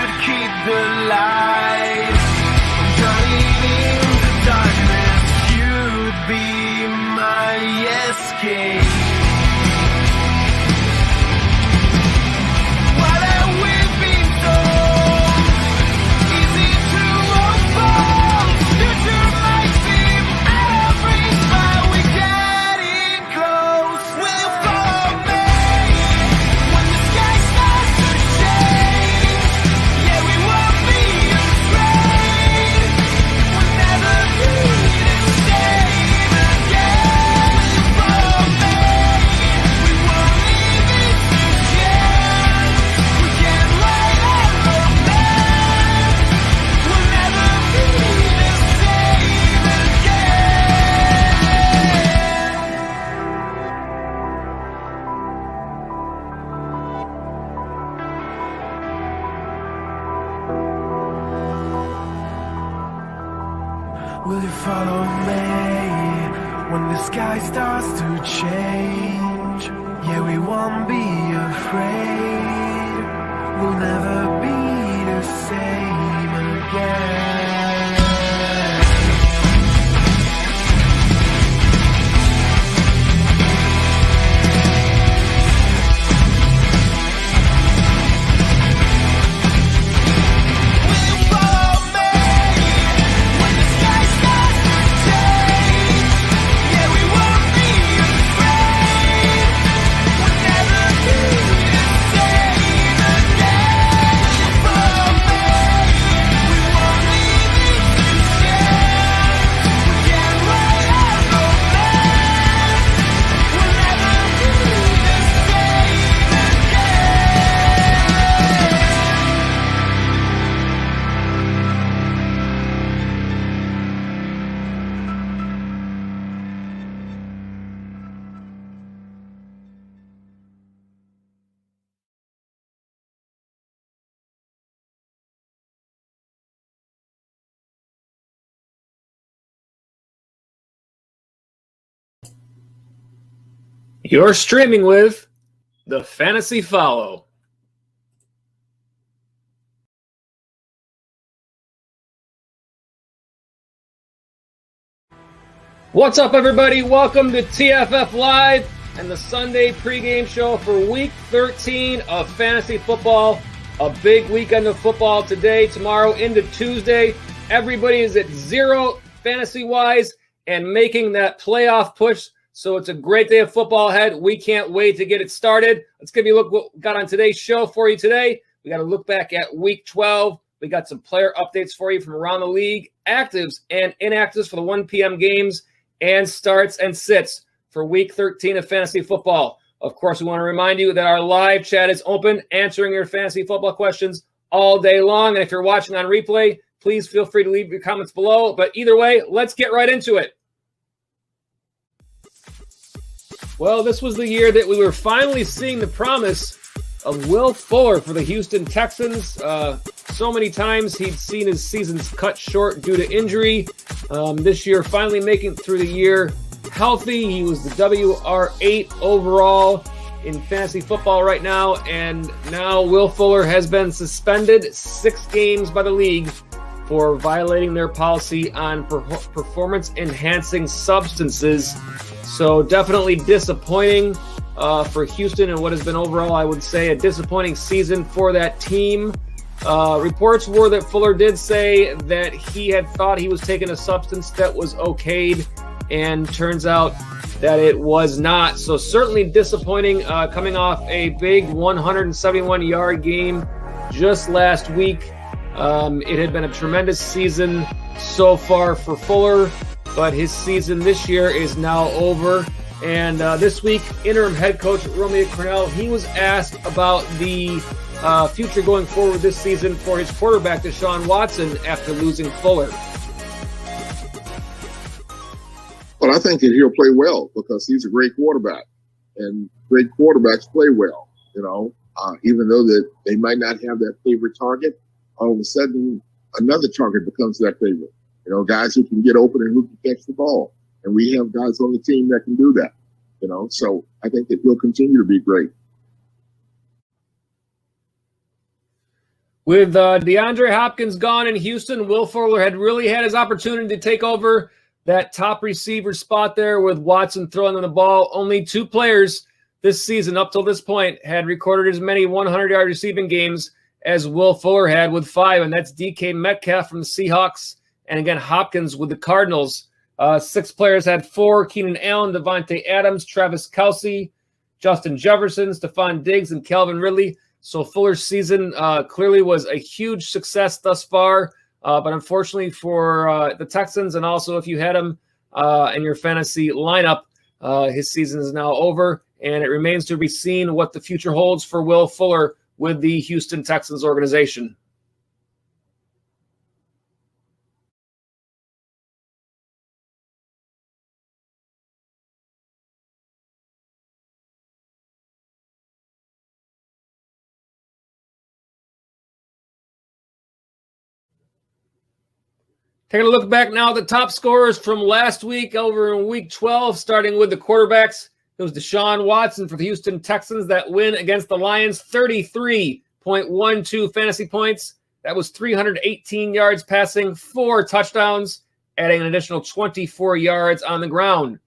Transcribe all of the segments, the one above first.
would keep the light. Running into darkness, you'd be my escape. Why have we been so easy to unfold? Future might seem out of reach, but we're getting close. Will you follow me when the sky starts to change? Yeah, we won't be afraid. We'll never be the same again. Will you follow me? We won't leave it to chance. We can't wait on romance. We'll never be the same again. Will you follow me when the sky starts to change? Yeah, we won't be afraid. We'll never be the same again. Will you follow me when the sky starts to change? Yeah, we won't be afraid. We'll never be the same again. Will you follow me? We won't leave it to chance. We can't wait on romance. We'll never be the same You're streaming with the Fantasy Follow. What's up, everybody? Welcome to TFF Live and the Sunday Pregame Show for Week 13 of Fantasy Football. A big weekend of football today, tomorrow, into Tuesday. Everybody is at zero fantasy-wise and making that playoff push. So it's a great day of football ahead. We can't wait to get it started. Let's give you a look what we got on today's show for you today. We got to look back at Week 12. We got some player updates for you from around the league, actives and inactives for the 1 p.m. games, and starts and sits for Week 13 of fantasy football. Of course, we want to remind you that our live chat is open, answering your fantasy football questions all day long. And if you're watching on replay, please feel free to leave your comments below. But either way, let's get right into it. Well, this was the year that we were finally seeing the promise of Will Fuller for the Houston Texans. So many times he'd seen his seasons cut short due to injury. This year, finally making it through the year healthy. He was the WR8 overall in fantasy football right now. And now Will Fuller has been suspended 6 games by the league for violating their policy on performance-enhancing substances. So definitely disappointing for Houston and what has been overall, I would say, a disappointing season for that team. Reports were that Fuller did say that he had thought he was taking a substance that was okayed, and turns out that it was not. So certainly disappointing, coming off a big 171-yard game just last week. It had been a tremendous season so far for Fuller, but his season this year is now over. And this week, interim head coach Romeo Crennel, he was asked about the future going forward this season for his quarterback, Deshaun Watson, after losing Fuller. Well, I think that he'll play well because he's a great quarterback, and great quarterbacks play well. Even though that they might not have that favorite target, all of a sudden another target becomes their favorite. Guys who can get open and who can catch the ball. And we have guys on the team that can do that, So I think that he'll continue to be great. With DeAndre Hopkins gone in Houston, Will Fuller had really had his opportunity to take over that top receiver spot there with Watson throwing on the ball. Only 2 players this season up till this point had recorded as many 100-yard receiving games as Will Fuller had with 5, and that's DK Metcalf from the Seahawks, and again, Hopkins with the Cardinals. 6 players had 4, Keenan Allen, Devontae Adams, Travis Kelce, Justin Jefferson, Stephon Diggs, and Calvin Ridley. So Fuller's season clearly was a huge success thus far, but unfortunately for the Texans, and also if you had him in your fantasy lineup, his season is now over, and it remains to be seen what the future holds for Will Fuller with the Houston Texans organization. Taking a look back now at the top scorers from last week over in Week 12, starting with the quarterbacks. It was Deshaun Watson for the Houston Texans. That win against the Lions, 33.12 fantasy points. That was 318 yards passing, 4 touchdowns, adding an additional 24 yards on the ground.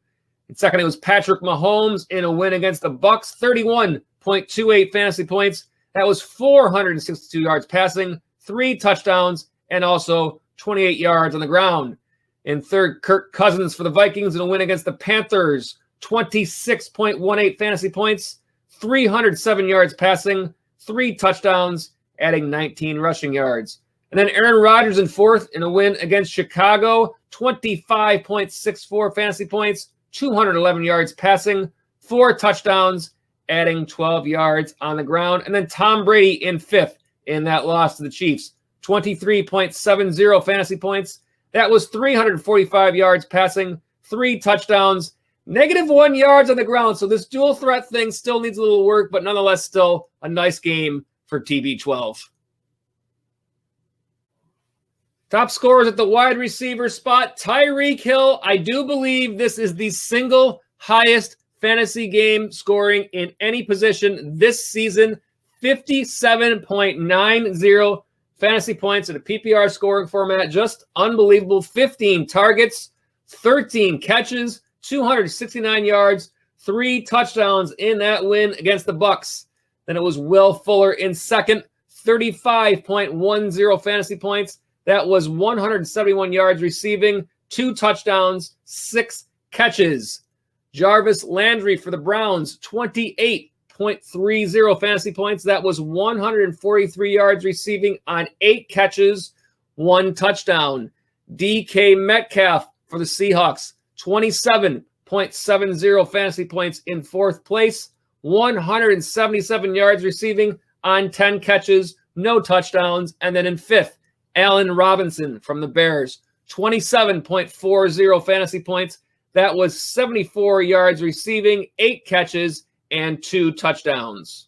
And second, it was Patrick Mahomes in a win against the Bucs, 31.28 fantasy points. That was 462 yards passing, 3 touchdowns, and also 28 yards on the ground. In third, Kirk Cousins for the Vikings in a win against the Panthers, 26.18 fantasy points, 307 yards passing, 3 touchdowns, adding 19 rushing yards. And then Aaron Rodgers in fourth in a win against Chicago, 25.64 fantasy points, 211 yards passing, 4 touchdowns, adding 12 yards on the ground. And then Tom Brady in fifth in that loss to the Chiefs, 23.70 fantasy points. That was 345 yards passing, 3 touchdowns, -1 yards on the ground. So this dual threat thing still needs a little work, but nonetheless still a nice game for TB12. Top scorers at the wide receiver spot, Tyreek Hill. I do believe this is the single highest fantasy game scoring in any position this season, 57.90 fantasy points in a PPR scoring format. Just unbelievable. 15 targets, 13 catches, 269 yards, 3 touchdowns in that win against the Bucs. Then it was Will Fuller in second, 35.10 fantasy points. That was 171 yards receiving, 2 touchdowns, 6 catches. Jarvis Landry for the Browns, 28.30 fantasy points. That was 143 yards receiving on 8 catches, 1 touchdown. DK Metcalf for the Seahawks, 27.70 fantasy points in fourth place, 177 yards receiving on 10 catches, no touchdowns. And then in fifth, Allen Robinson from the Bears, 27.40 fantasy points. That was 74 yards receiving, 8 catches, and 2 touchdowns.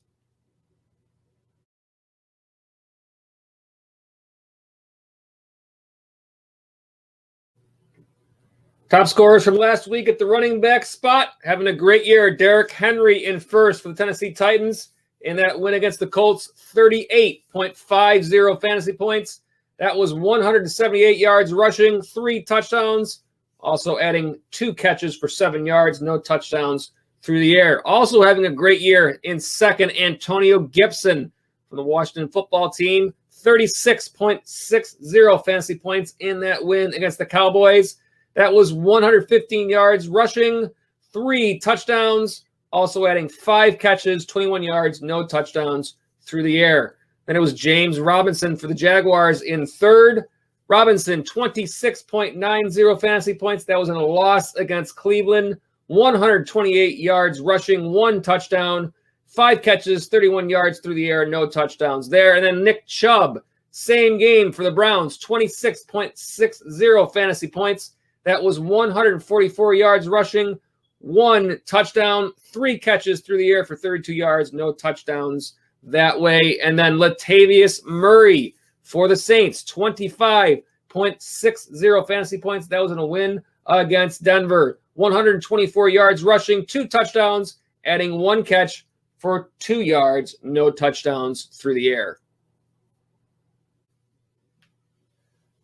Top scorers from last week at the running back spot, having a great year. Derrick Henry in first for the Tennessee Titans in that win against the Colts, 38.50 fantasy points. That was 178 yards rushing, 3 touchdowns, also adding 2 catches for 7 yards, no touchdowns through the air. Also having a great year in second, Antonio Gibson from the Washington football team, 36.60 fantasy points in that win against the Cowboys. That was 115 yards rushing, 3 touchdowns, also adding 5 catches, 21 yards, no touchdowns through the air. Then it was James Robinson for the Jaguars in third. Robinson, 26.90 fantasy points. That was in a loss against Cleveland. 128 yards rushing, 1 touchdown, 5 catches, 31 yards through the air, no touchdowns there. And then Nick Chubb, same game for the Browns, 26.60 fantasy points. That was 144 yards rushing, 1 touchdown, 3 catches through the air for 32 yards, no touchdowns that way. And then Latavius Murray for the Saints, 25.60 fantasy points. That was in a win against Denver. 124 yards rushing, 2 touchdowns, adding 1 catch for 2 yards, no touchdowns through the air.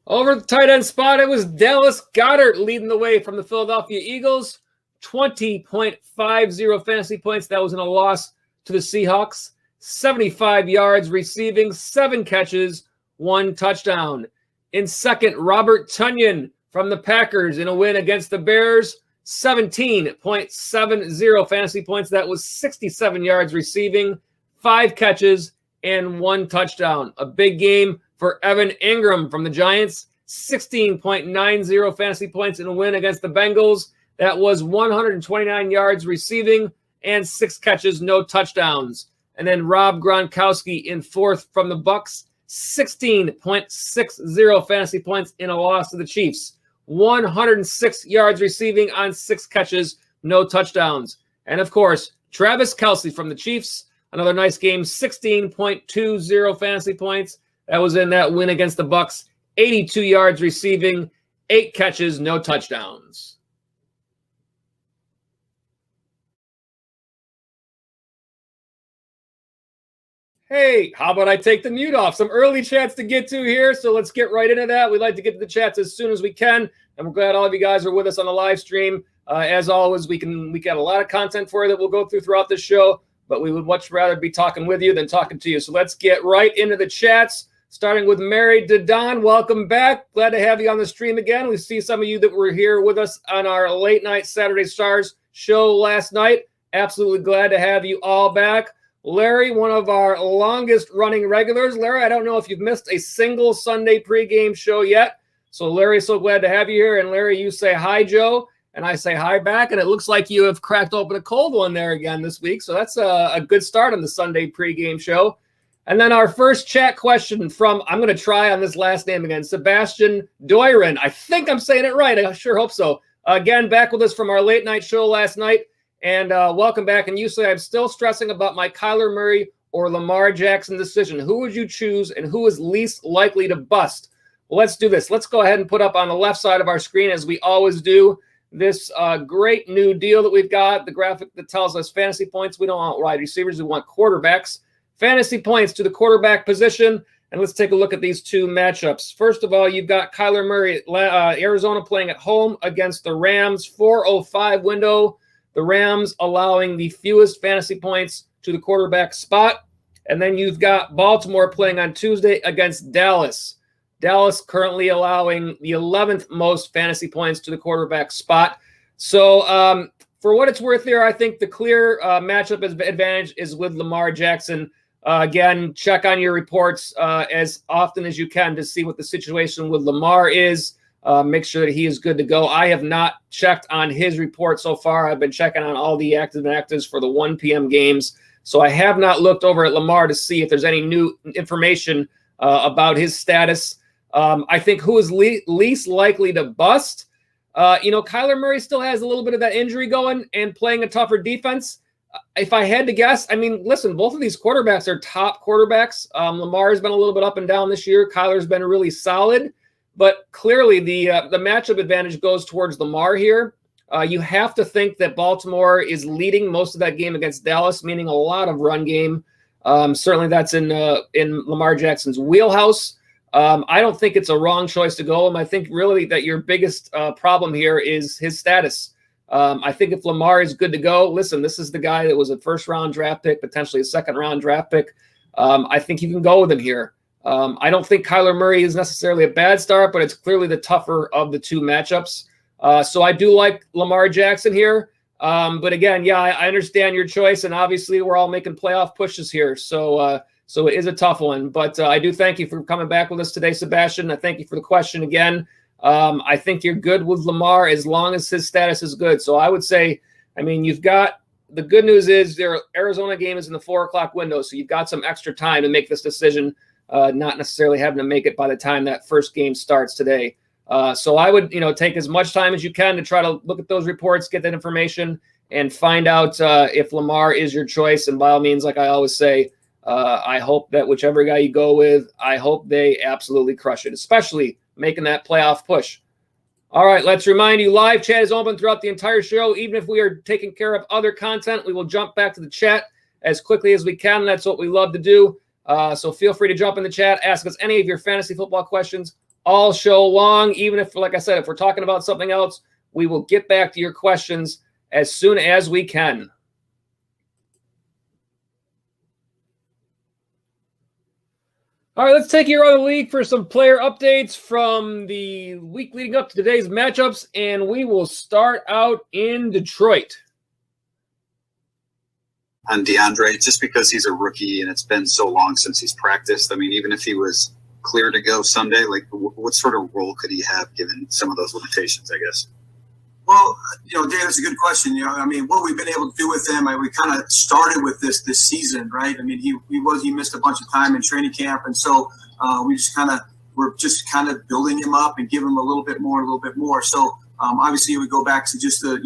Over the tight end spot, it was Dallas Goedert leading the way from the Philadelphia Eagles. 20.50 fantasy points. That was in a loss to the Seahawks. 75 yards receiving, 7 catches, 1 touchdown. In second, Robert Tonyan from the Packers in a win against the Bears. 17.70 fantasy points. That was 67 yards receiving, 5 catches, and 1 touchdown. A big game for Evan Ingram from the Giants. 16.90 fantasy points in a win against the Bengals. That was 129 yards receiving and 6 catches, no touchdowns. And then Rob Gronkowski in fourth from the Bucks. 16.60 fantasy points in a loss to the Chiefs. 106 yards receiving on 6 catches, no touchdowns. And of course, Travis Kelce from the Chiefs. Another nice game, 16.20 fantasy points. That was in that win against the Bucks. 82 yards receiving, 8 catches, no touchdowns. Hey, how about I take the mute off? Some early chats to get to here, so let's get right into that. We'd like to get to the chats as soon as we can, and we're glad all of you guys are with us on the live stream. As always, we got a lot of content for you that we'll go through throughout this show, but we would much rather be talking with you than talking to you. So let's get right into the chats, starting with Mary Dedon. Welcome back. Glad to have you on the stream again. We see some of you that were here with us on our late night Saturday Stars show last night. Absolutely glad to have you all back. Larry, one of our longest running regulars. Larry, I don't know if you've missed a single Sunday pregame show yet. So Larry, so glad to have you here. And Larry, you say hi, Joe. And I say hi back. And it looks like you have cracked open a cold one there again this week. So that's a good start on the Sunday pregame show. And then our first chat question from, I'm going to try on this last name again, Sebastian Doiron. I think I'm saying it right. I sure hope so. Again, back with us from our late night show last night. And welcome back. And you say, I'm still stressing about my Kyler Murray or Lamar Jackson decision. Who would you choose and who is least likely to bust? Well, let's do this. Let's go ahead and put up on the left side of our screen, as we always do, this great new deal that we've got, the graphic that tells us fantasy points. We don't want wide receivers. We want quarterbacks. Fantasy points to the quarterback position. And let's take a look at these two matchups. First of all, you've got Kyler Murray, Arizona playing at home against the Rams, 4:05 window. The Rams allowing the fewest fantasy points to the quarterback spot. And then you've got Baltimore playing on Tuesday against Dallas. Dallas currently allowing the 11th most fantasy points to the quarterback spot. So for what it's worth there, I think the clear matchup advantage is with Lamar Jackson. Again, check on your reports as often as you can to see what the situation with Lamar is. Make sure that he is good to go. I have not checked on his report so far. I've been checking on all the active and actives for the 1 p.m. games. So I have not looked over at Lamar to see if there's any new information about his status. I think who is least likely to bust? Kyler Murray still has a little bit of that injury going and playing a tougher defense. If I had to guess, I mean, listen, both of these quarterbacks are top quarterbacks. Lamar has been a little bit up and down this year. Kyler's been really solid. But clearly, the matchup advantage goes towards Lamar here. You have to think that Baltimore is leading most of that game against Dallas, meaning a lot of run game. Certainly, that's in Lamar Jackson's wheelhouse. I don't think it's a wrong choice to go him. I think really that your biggest problem here is his status. I think if Lamar is good to go, listen, this is the guy that was a first-round draft pick, potentially a second-round draft pick. I think you can go with him here. I don't think Kyler Murray is necessarily a bad start, but it's clearly the tougher of the two matchups. So I do like Lamar Jackson here. But again, yeah, I understand your choice. And obviously we're all making playoff pushes here. So it is a tough one. But I do thank you for coming back with us today, Sebastian. I thank you for the question again. I think you're good with Lamar as long as his status is good. So I would say, I mean, you've got the good news is their Arizona game is in the 4:00 window. So you've got some extra time to make this decision. Not necessarily having to make it by the time that first game starts today. So I would, take as much time as you can to try to look at those reports, get that information, and find out if Lamar is your choice. And by all means, like I always say, I hope that whichever guy you go with, I hope they absolutely crush it, especially making that playoff push. All right, let's remind you, live chat is open throughout the entire show. Even if we are taking care of other content, we will jump back to the chat as quickly as we can. That's what we love to do. So feel free to jump in the chat, ask us any of your fantasy football questions. all show long. Even if, like I said, if we're talking about something else, we will get back to your questions as soon as we can. All right, let's take you around the league for some player updates from the week leading up to today's matchups, and we will start out in Detroit. On DeAndre, just because he's a rookie and it's been so long since he's practiced. I mean, even if he was clear to go Sunday, like what sort of role could he have given some of those limitations, I guess? Well, Dave, it's a good question. I mean, what we've been able to do with him, we kind of started with this season, right? I mean, he missed a bunch of time in training camp, and so we're just kind of building him up and giving him a little bit more. So obviously, we go back to just a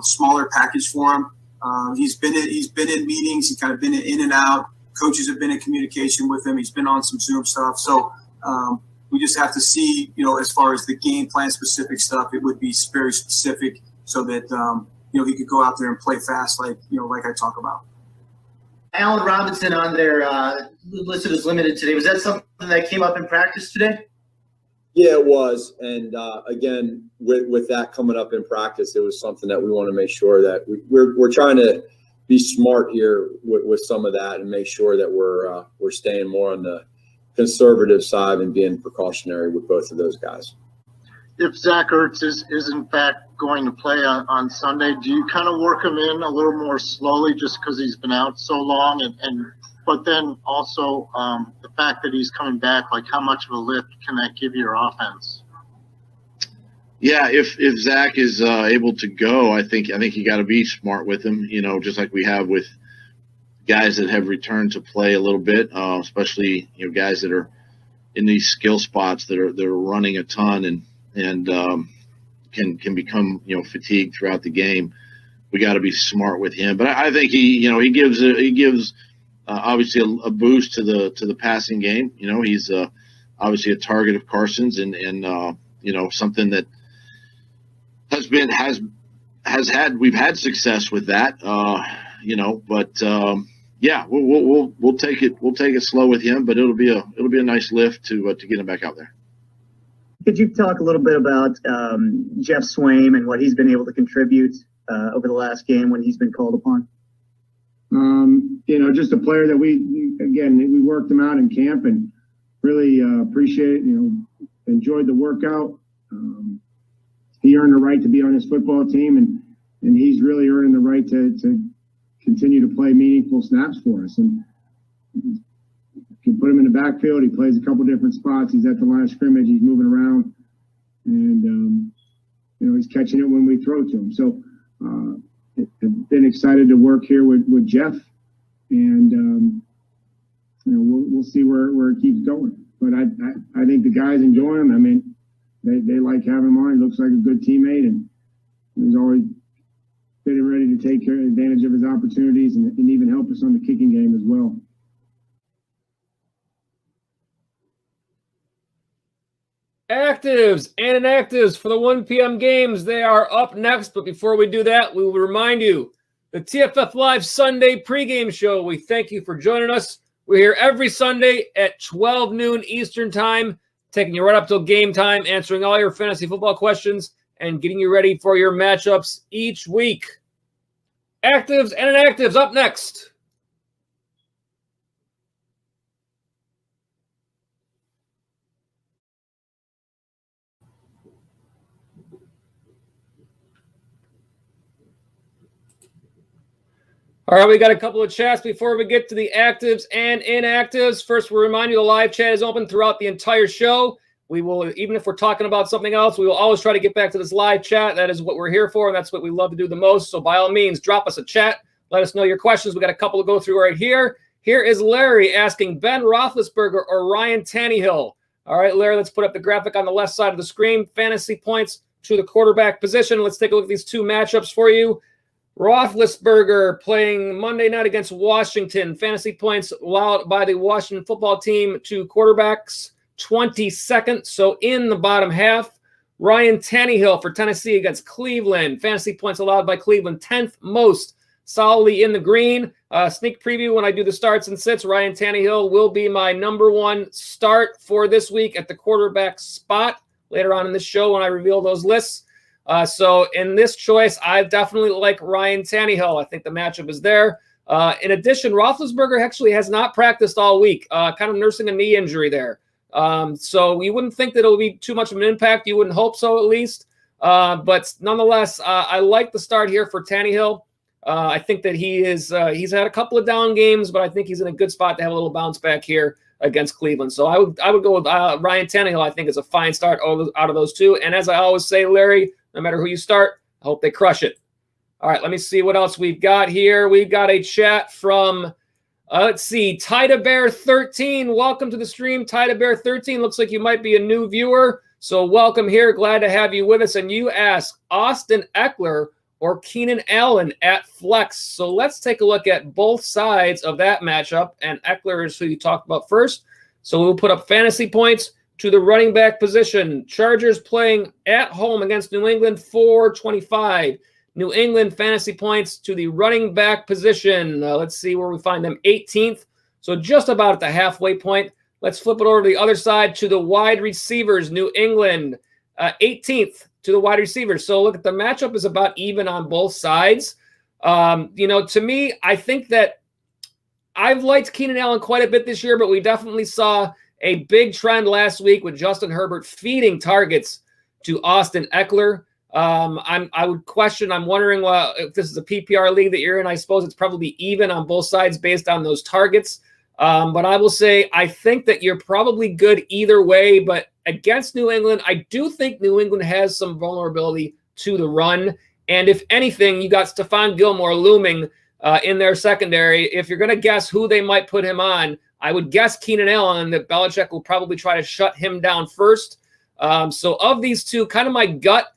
smaller package for him. He's been in meetings. He's kind of been in and out. Coaches have been in communication with him. He's been on some Zoom stuff. So we just have to see, as far as the game plan specific stuff, it would be very specific so that, he could go out there and play fast like I talk about. Allen Robinson on there listed as limited today. Was that something that came up in practice today? Yeah, it was. And again, with that coming up in practice, it was something that we want to make sure that we're trying to be smart here with some of that and make sure that we're staying more on the conservative side and being precautionary with both of those guys. If Zach Ertz is in fact going to play on Sunday, do you kind of work him in a little more slowly just because he's been out so long? But then also the fact that he's coming back, like how much of a lift can that give your offense? Yeah, if Zach is able to go, I think you got to be smart with him. Just like we have with guys that have returned to play a little bit, especially guys that are in these skill spots that are running a ton and can become fatigued throughout the game. We got to be smart with him. But I think he gives obviously a boost to the passing game. He's obviously a target of Carson's and something that we've had success with that. But yeah, we'll take it slow with him, but it'll be a nice lift to get him back out there. Could you talk a little bit about Jeff Swaim and what he's been able to contribute over the last game when he's been called upon? Just a player that we worked him out in camp and really appreciate it. Enjoyed the workout. He earned the right to be on his football team, and he's really earning the right to continue to play meaningful snaps for us. And you can put him in the backfield. He plays a couple different spots. He's at the line of scrimmage. He's moving around, and he's catching it when we throw to him. So I've been excited to work here with Jeff, and we'll see where it keeps going. But I think the guys enjoy him. I mean, they like having him on. He looks like a good teammate, and he's always been ready to take advantage of his opportunities and even help us on the kicking game as well. Actives and inactives for the 1 p.m. games. They are up next. But before we do that, we will remind you, the TFF Live Sunday Pregame Show. We thank you for joining us. We're here every Sunday at 12 noon Eastern Time, taking you right up till game time, answering all your fantasy football questions, and getting you ready for your matchups each week. Actives and inactives up next. All right, we got a couple of chats before we get to the actives and inactives. First, we'll remind you the live chat is open throughout the entire show. We will, even if we're talking about something else, we will always try to get back to this live chat. That is what we're here for, and that's what we love to do the most. So by all means, drop us a chat. Let us know your questions. We got a couple to go through right here. Here is Larry asking Ben Roethlisberger or Ryan Tannehill. All right, Larry, let's put up the graphic on the left side of the screen. Fantasy points to the quarterback position. Let's take a look at these two matchups for you. Roethlisberger playing Monday night against Washington. Fantasy points allowed by the Washington football team to quarterbacks, 22nd, so in the bottom half. Ryan Tannehill for Tennessee against Cleveland. Fantasy points allowed by Cleveland, 10th most. solidly in the green. Sneak preview when I do the starts and sits. Ryan Tannehill will be my number one start for this week at the quarterback spot later on in the show when I reveal those lists. So in this choice, I definitely like Ryan Tannehill. I think the matchup is there. In addition, Roethlisberger actually has not practiced all week, kind of nursing a knee injury there. So you wouldn't think that it'll be too much of an impact. You wouldn't hope so, at least. But nonetheless, I like the start here for Tannehill. I think that he's had a couple of down games, but I think he's in a good spot to have a little bounce back here against Cleveland. So I would go with Ryan Tannehill. I think is a fine start out of those two. And as I always say, Larry, no matter who you start, I hope they crush it. All right, let me see what else we've got here. We've got a chat from, let's see, Tida Bear 13. Welcome to the stream, Tida Bear 13. Looks like you might be a new viewer. So welcome here. Glad to have you with us. And you ask Austin Eckler or Keenan Allen at flex. So let's take a look at both sides of that matchup. And Eckler is who you talked about first. So we'll put up fantasy points to the running back position. Chargers playing at home against New England, 425. New England fantasy points to the running back position. Let's see where we find them, 18th. So just about at the halfway point. Let's flip it over to the other side to the wide receivers. New England, 18th to the wide receivers. So look at the matchup is about even on both sides. To me, I think that I've liked Keenan Allen quite a bit this year, but we definitely saw a big trend last week with Justin Herbert feeding targets to Austin Eckler. I'm wondering if this is a PPR league that you're in. I suppose it's probably even on both sides based on those targets. But I will say I think that you're probably good either way. But against New England, I do think New England has some vulnerability to the run. And if anything, you got Stephon Gilmore looming in their secondary. If you're going to guess who they might put him on, I would guess Keenan Allen, that Belichick will probably try to shut him down first. So of these two, kind of my gut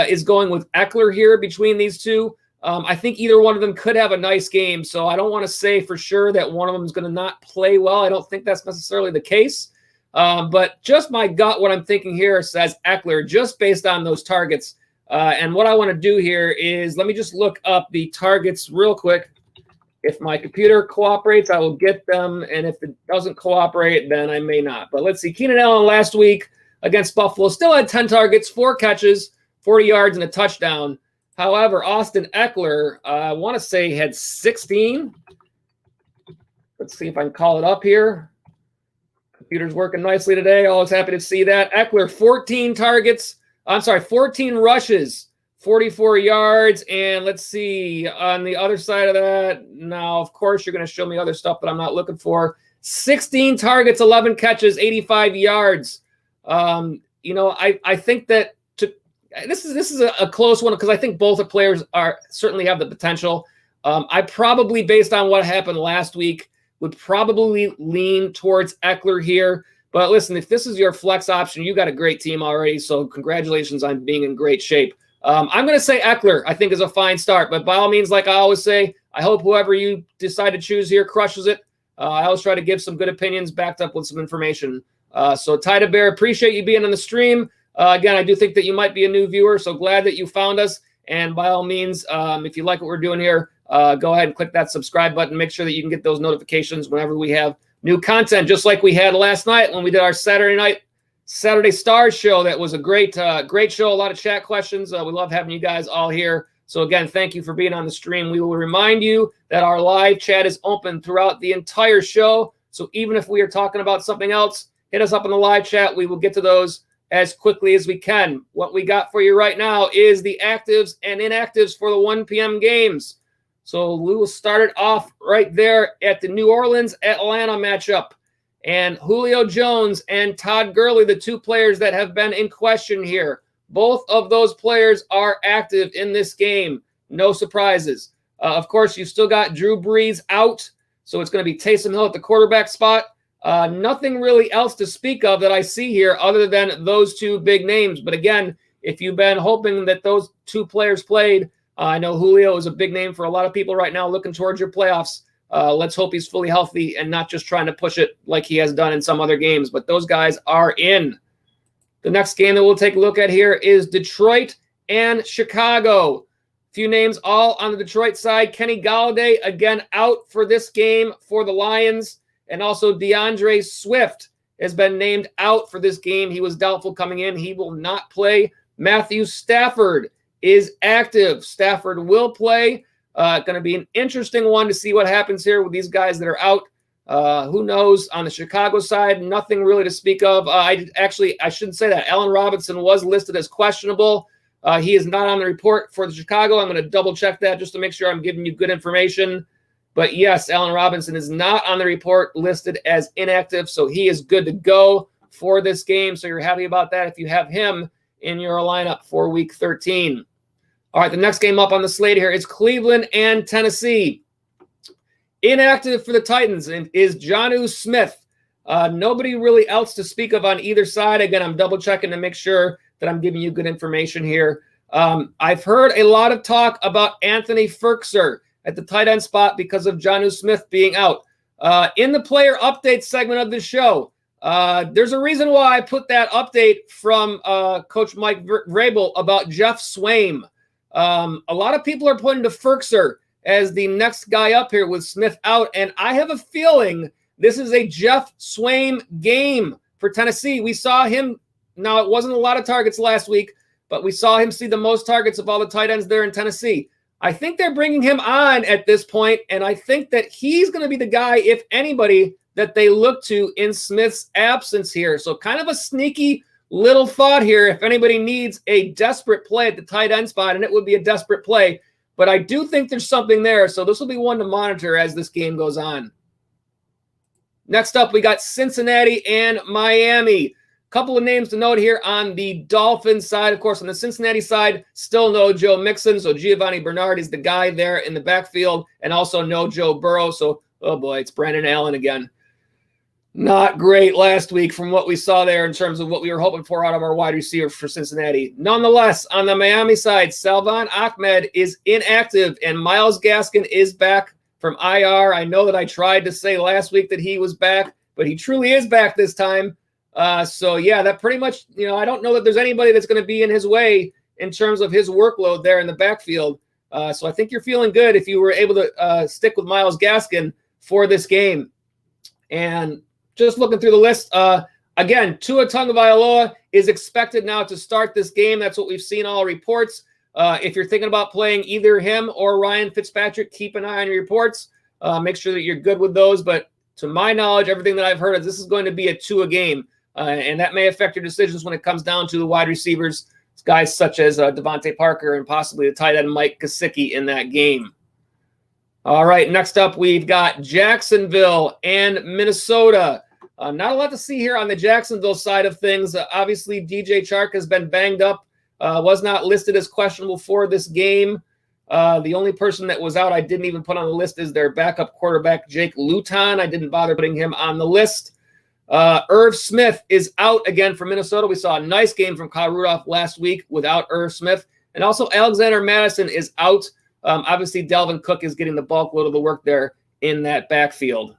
is going with Eckler here between these two. I think either one of them could have a nice game. So I don't want to say for sure that one of them is going to not play well. I don't think that's necessarily the case. But just my gut, what I'm thinking here says Eckler, just based on those targets. And what I want to do here is let me just look up the targets real quick. If my computer cooperates, I will get them. And if it doesn't cooperate, then I may not. But let's see. Keenan Allen last week against Buffalo still had 10 targets, 4 catches, 40 yards, and a touchdown. However, Austin Eckler, I want to say, had 16. Let's see if I can call it up here. Computer's working nicely today. Always happy to see that. Eckler, 14 rushes, 44 yards. And let's see, on the other side of that, now, of course, you're going to show me other stuff that I'm not looking for. 16 targets, 11 catches, 85 yards. I think that this is a close one because I think both the players certainly have the potential. I probably, based on what happened last week, would probably lean towards Eckler here. But listen, if this is your flex option, you got a great team already. So congratulations on being in great shape. I'm going to say Eckler, I think, is a fine start. But by all means, like I always say, I hope whoever you decide to choose here crushes it. I always try to give some good opinions backed up with some information. So Tida Bear, appreciate you being on the stream. Again, I do think that you might be a new viewer, so glad that you found us. And by all means, if you like what we're doing here, go ahead and click that subscribe button. Make sure that you can get those notifications whenever we have new content, just like we had last night when we did our Saturday Stars show. That was a great show, a lot of chat questions. We love having you guys all here. So again, thank you for being on the stream. We will remind you that our live chat is open throughout the entire show. So even if we are talking about something else, hit us up in the live chat. We will get to those as quickly as we can. What we got for you right now is the actives and inactives for the 1 p.m. games. So we will start it off right there at the New Orleans-Atlanta matchup. And Julio Jones and Todd Gurley, the two players that have been in question here. Both of those players are active in this game. No surprises. Of course, you've still got Drew Brees out. So it's going to be Taysom Hill at the quarterback spot. Nothing really else to speak of that I see here other than those two big names. But again, if you've been hoping that those two players played, I know Julio is a big name for a lot of people right now looking towards your playoffs. Let's hope he's fully healthy and not just trying to push it like he has done in some other games. But those guys are in. The next game that we'll take a look at here is Detroit and Chicago. few names all on the Detroit side. Kenny Galladay, again, out for this game for the Lions. And also DeAndre Swift has been named out for this game. He was doubtful coming in. He will not play. Matthew Stafford is active. Stafford will play. Going to be an interesting one to see what happens here with these guys that are out. Who knows? On the Chicago side, nothing really to speak of. I shouldn't say that. Allen Robinson was listed as questionable. He is not on the report for the Chicago. I'm going to double check that just to make sure I'm giving you good information. But yes, Allen Robinson is not on the report, listed as inactive, so he is good to go for this game. So you're happy about that if you have him in your lineup for Week 13. All right, the next game up on the slate here is Cleveland and Tennessee. Inactive for the Titans is Jonnu Smith. Nobody really else to speak of on either side. Again, I'm double checking to make sure that I'm giving you good information here. I've heard a lot of talk about Anthony Firkser at the tight end spot because of Jonnu Smith being out. In the player update segment of the show, there's a reason why I put that update from Coach Mike Vrabel about Jeff Swaim. A lot of people are pointing to Firkser as the next guy up here with Smith out, and I have a feeling this is a Jeff Swaim game for Tennessee. We saw him, now it wasn't a lot of targets last week, but we saw him see the most targets of all the tight ends there in Tennessee. I think they're bringing him on at this point, and I think that he's going to be the guy, if anybody, that they look to in Smith's absence here. So kind of a sneaky little thought here if anybody needs a desperate play at the tight end spot, and it would be a desperate play. But I do think there's something there, so this will be one to monitor as this game goes on. Next up, we got Cincinnati and Miami. Couple of names to note here on the Dolphins side. Of course, on the Cincinnati side, still no Joe Mixon. So Giovanni Bernard is the guy there in the backfield, and also no Joe Burrow. So, oh boy, it's Brandon Allen again. Not great last week from what we saw there in terms of what we were hoping for out of our wide receiver for Cincinnati. Nonetheless, on the Miami side, Salvon Ahmed is inactive, and Myles Gaskin is back from IR. I know that I tried to say last week that he was back, but he truly is back this time. So yeah, that pretty much, I don't know that there's anybody that's going to be in his way in terms of his workload there in the backfield. So I think you're feeling good if you were able to stick with Myles Gaskin for this game. And just looking through the list, again, Tua Tagovailoa is expected now to start this game. That's what we've seen all reports. If you're thinking about playing either him or Ryan Fitzpatrick, keep an eye on your reports. Make sure that you're good with those. But to my knowledge, everything that I've heard is this is going to be a Tua game. And that may affect your decisions when it comes down to the wide receivers, guys such as Devontae Parker and possibly the tight end Mike Gesicki in that game. All right, next up, we've got Jacksonville and Minnesota. Not a lot to see here on the Jacksonville side of things. Obviously, DJ Chark has been banged up, was not listed as questionable for this game. The only person that was out I didn't even put on the list is their backup quarterback, Jake Luton. I didn't bother putting him on the list. Irv Smith is out again for Minnesota. We saw a nice game from Kyle Rudolph last week without Irv Smith. And also Alexander Madison is out. Obviously, Dalvin Cook is getting the bulk load of the work there in that backfield.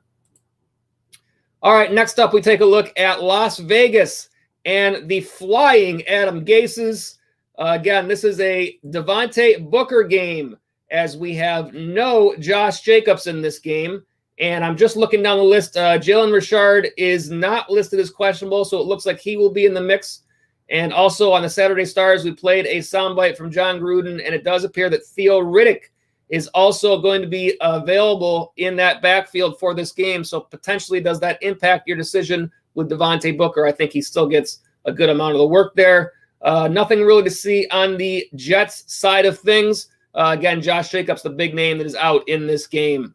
All right, next up, we take a look at Las Vegas and the flying Adam Gases. Again, this is a Devontae Booker game as we have no Josh Jacobs in this game. And I'm just looking down the list. Jalen Richard is not listed as questionable, so it looks like he will be in the mix. And also on the Saturday Stars, we played a soundbite from John Gruden, and it does appear that Theo Riddick is also going to be available in that backfield for this game. So potentially does that impact your decision with Devontae Booker? I think he still gets a good amount of the work there. Nothing really to see on the Jets side of things. Again, Josh Jacobs, the big name that is out in this game.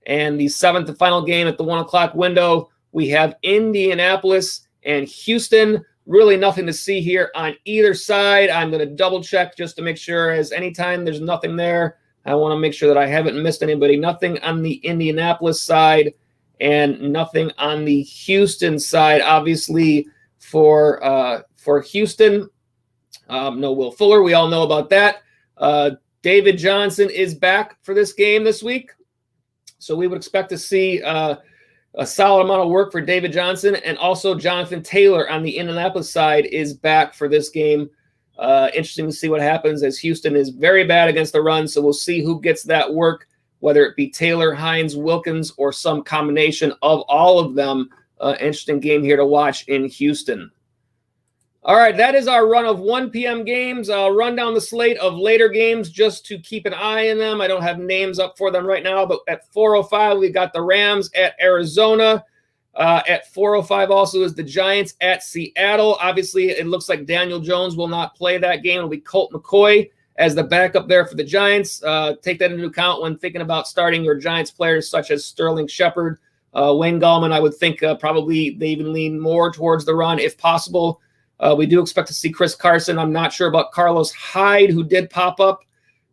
And the seventh and final game at the 1 o'clock window, we have Indianapolis and Houston. Really nothing to see here on either side. I'm going to double check just to make sure, as anytime there's nothing there, I want to make sure that I haven't missed anybody. Nothing on the Indianapolis side and nothing on the Houston side. Obviously for Houston, no Will Fuller. We all know about that. David Johnson is back for this game this week. So we would expect to see a solid amount of work for David Johnson, and also Jonathan Taylor on the Indianapolis side is back for this game. Interesting to see what happens, as Houston is very bad against the run. So we'll see who gets that work, whether it be Taylor, Hines, Wilkins, or some combination of all of them. Interesting game here to watch in Houston. All right, that is our run of 1 p.m. games. I'll run down the slate of later games just to keep an eye on them. I don't have names up for them right now, but at 4:05, we got the Rams at Arizona. At 4:05 also is the Giants at Seattle. Obviously, it looks like Daniel Jones will not play that game. It'll be Colt McCoy as the backup there for the Giants. Take that into account when thinking about starting your Giants players such as Sterling Shepard. Wayne Gallman, I would think probably they even lean more towards the run if possible. We do expect to see Chris Carson. I'm not sure about Carlos Hyde, who did pop up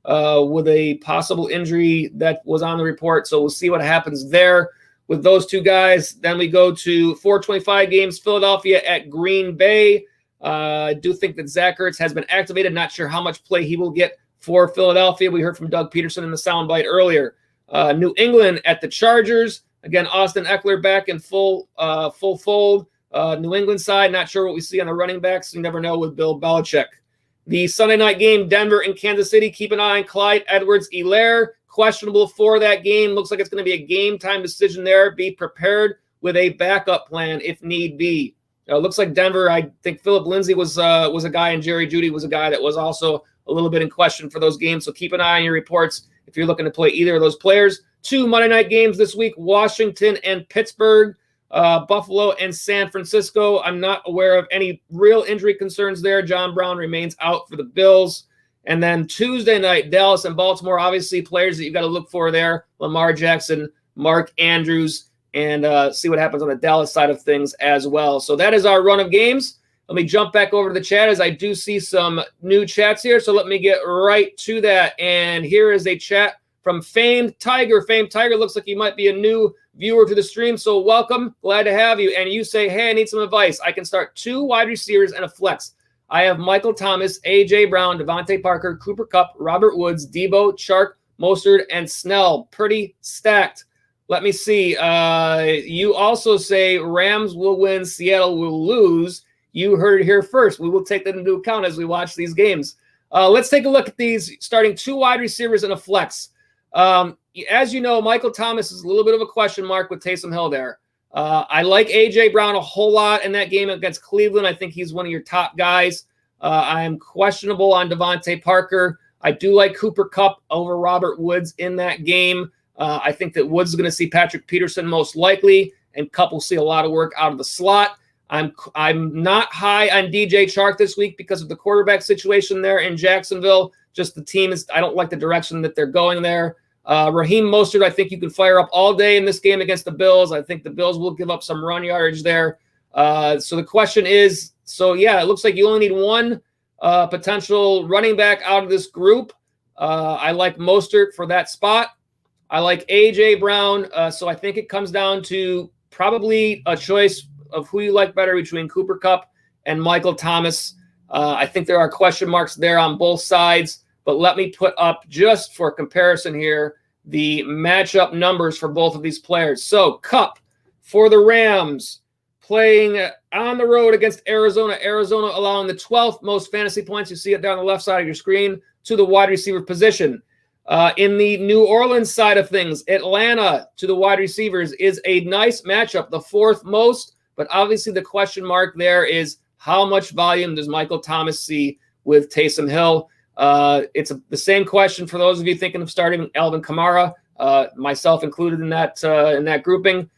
with a possible injury that was on the report. So we'll see what happens there with those two guys. Then we go to 4:25 games, Philadelphia at Green Bay. I do think that Zach Ertz has been activated. Not sure how much play he will get for Philadelphia. We heard from Doug Peterson in the soundbite earlier. New England at the Chargers. Again, Austin Eckler back in full fold. New England side, not sure what we see on the running backs. You never know with Bill Belichick. The Sunday night game, Denver and Kansas City. Keep an eye on Clyde Edwards-Helaire. Questionable for that game. Looks like it's going to be a game-time decision there. Be prepared with a backup plan if need be. Looks like Denver, I think Philip Lindsay was a guy, and Jerry Jeudy was a guy that was also a little bit in question for those games. So keep an eye on your reports if you're looking to play either of those players. 2 Monday night games this week, Washington and Pittsburgh. Buffalo and San Francisco. I'm not aware of any real injury concerns there. John Brown remains out for the Bills. And then Tuesday night, Dallas and Baltimore. Obviously, players that you've got to look for there. Lamar Jackson, Mark Andrews, and see what happens on the Dallas side of things as well. So that is our run of games. Let me jump back over to the chat as I do see some new chats here. So let me get right to that. And here is a chat from Famed Tiger. Famed Tiger, looks like you might be a new viewer to the stream, so welcome. Glad to have you. And you say, hey, I need some advice. I can start 2 wide receivers and a flex. I have Michael Thomas, A.J. Brown, Devontae Parker, Cooper Kupp, Robert Woods, Debo, Chark, Mostert, and Snell. Pretty stacked. Let me see. You also say Rams will win, Seattle will lose. You heard it here first. We will take that into account as we watch these games. Let's take a look at these, starting 2 wide receivers and a flex. As you know, Michael Thomas is a little bit of a question mark with Taysom Hill there. I like A.J. Brown a whole lot in that game against Cleveland. I think he's one of your top guys. I am questionable on Devontae Parker. I do like Cooper Kupp over Robert Woods in that game. I think that Woods is going to see Patrick Peterson most likely, and Kupp will see a lot of work out of the slot. I'm not high on DJ Chark this week because of the quarterback situation there in Jacksonville. Just the team is, I don't like the direction that they're going there. Raheem Mostert, I think you can fire up all day in this game against the Bills. I think the Bills will give up some run yardage there. So the question is, it looks like you only need 1 potential running back out of this group. I like Mostert for that spot. I like A.J. Brown. So I think it comes down to probably a choice of who you like better between Cooper Kupp and Michael Thomas. I think there are question marks there on both sides. But let me put up, just for comparison here, the matchup numbers for both of these players. So Kupp for the Rams playing on the road against Arizona. Arizona allowing the 12th most fantasy points. You see it down the left side of your screen to the wide receiver position. In the New Orleans side of things, Atlanta to the wide receivers is a nice matchup, the 4th most. But obviously the question mark there is how much volume does Michael Thomas see with Taysom Hill? It's the same question for those of you thinking of starting Alvin Kamara, myself included in that grouping.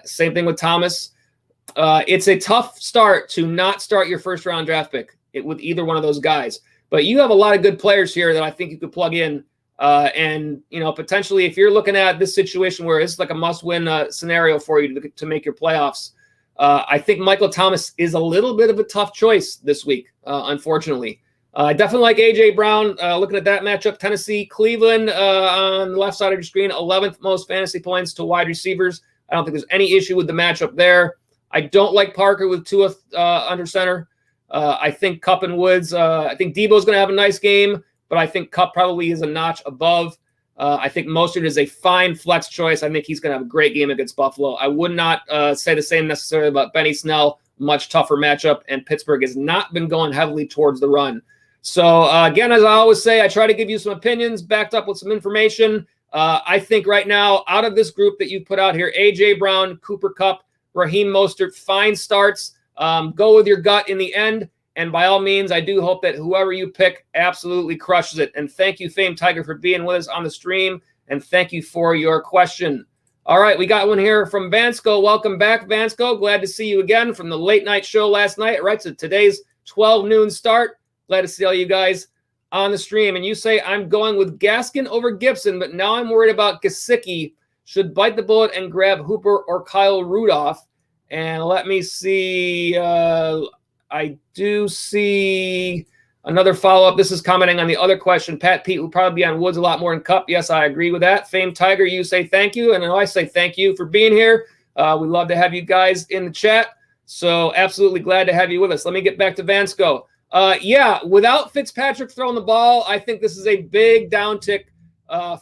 Same thing with Thomas. It's a tough start to not start your first-round draft pick with either one of those guys. But you have a lot of good players here that I think you could plug in. And potentially if you're looking at this situation where it's like a must-win scenario for you to make your playoffs, I think Michael Thomas is a little bit of a tough choice this week, unfortunately. I definitely like A.J. Brown. Looking at that matchup, Tennessee, Cleveland on the left side of your screen, 11th most fantasy points to wide receivers. I don't think there's any issue with the matchup there. I don't like Parker with Tua under center. I think Kupp and Woods. I think Debo's going to have a nice game, but I think Kupp probably is a notch above. I think Mostert is a fine flex choice. I think he's going to have a great game against Buffalo. I would not say the same necessarily about Benny Snell. Much tougher matchup, and Pittsburgh has not been going heavily towards the run. So, again, as I always say, I try to give you some opinions backed up with some information. I think right now, out of this group that you put out here, A.J. Brown, Cooper Kupp, Raheem Mostert, fine starts. Go with your gut in the end. And by all means, I do hope that whoever you pick absolutely crushes it. And thank you, Fame Tiger, for being with us on the stream. And thank you for your question. All right, we got one here from Vansco. Welcome back, Vansco. Glad to see you again from the late night show last night, right? So today's 12 noon start. Glad to see all you guys on the stream. And you say, I'm going with Gaskin over Gibson, but now I'm worried about Gesicki. Should bite the bullet and grab Hooper or Kyle Rudolph. And let me see. I do see another follow-up. This is commenting on the other question. Pat Pete will probably be on Woods a lot more in Cup. Yes, I agree with that. Fame Tiger, you say thank you. And I say thank you for being here. We love to have you guys in the chat. So absolutely glad to have you with us. Let me get back to Vansco. Yeah, without Fitzpatrick throwing the ball, I think this is a big downtick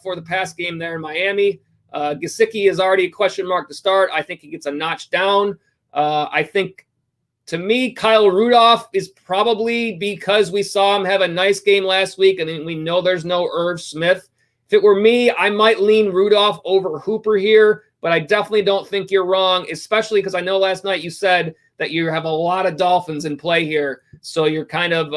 for the pass game there in Miami. Gesicki is already a question mark to start. I think he gets a notch down. I think, to me, Kyle Rudolph is probably because we saw him have a nice game last week, and then we know there's no Irv Smith. If it were me, I might lean Rudolph over Hooper here, but I definitely don't think you're wrong, especially because I know last night you said that you have a lot of Dolphins in play here, so you're kind of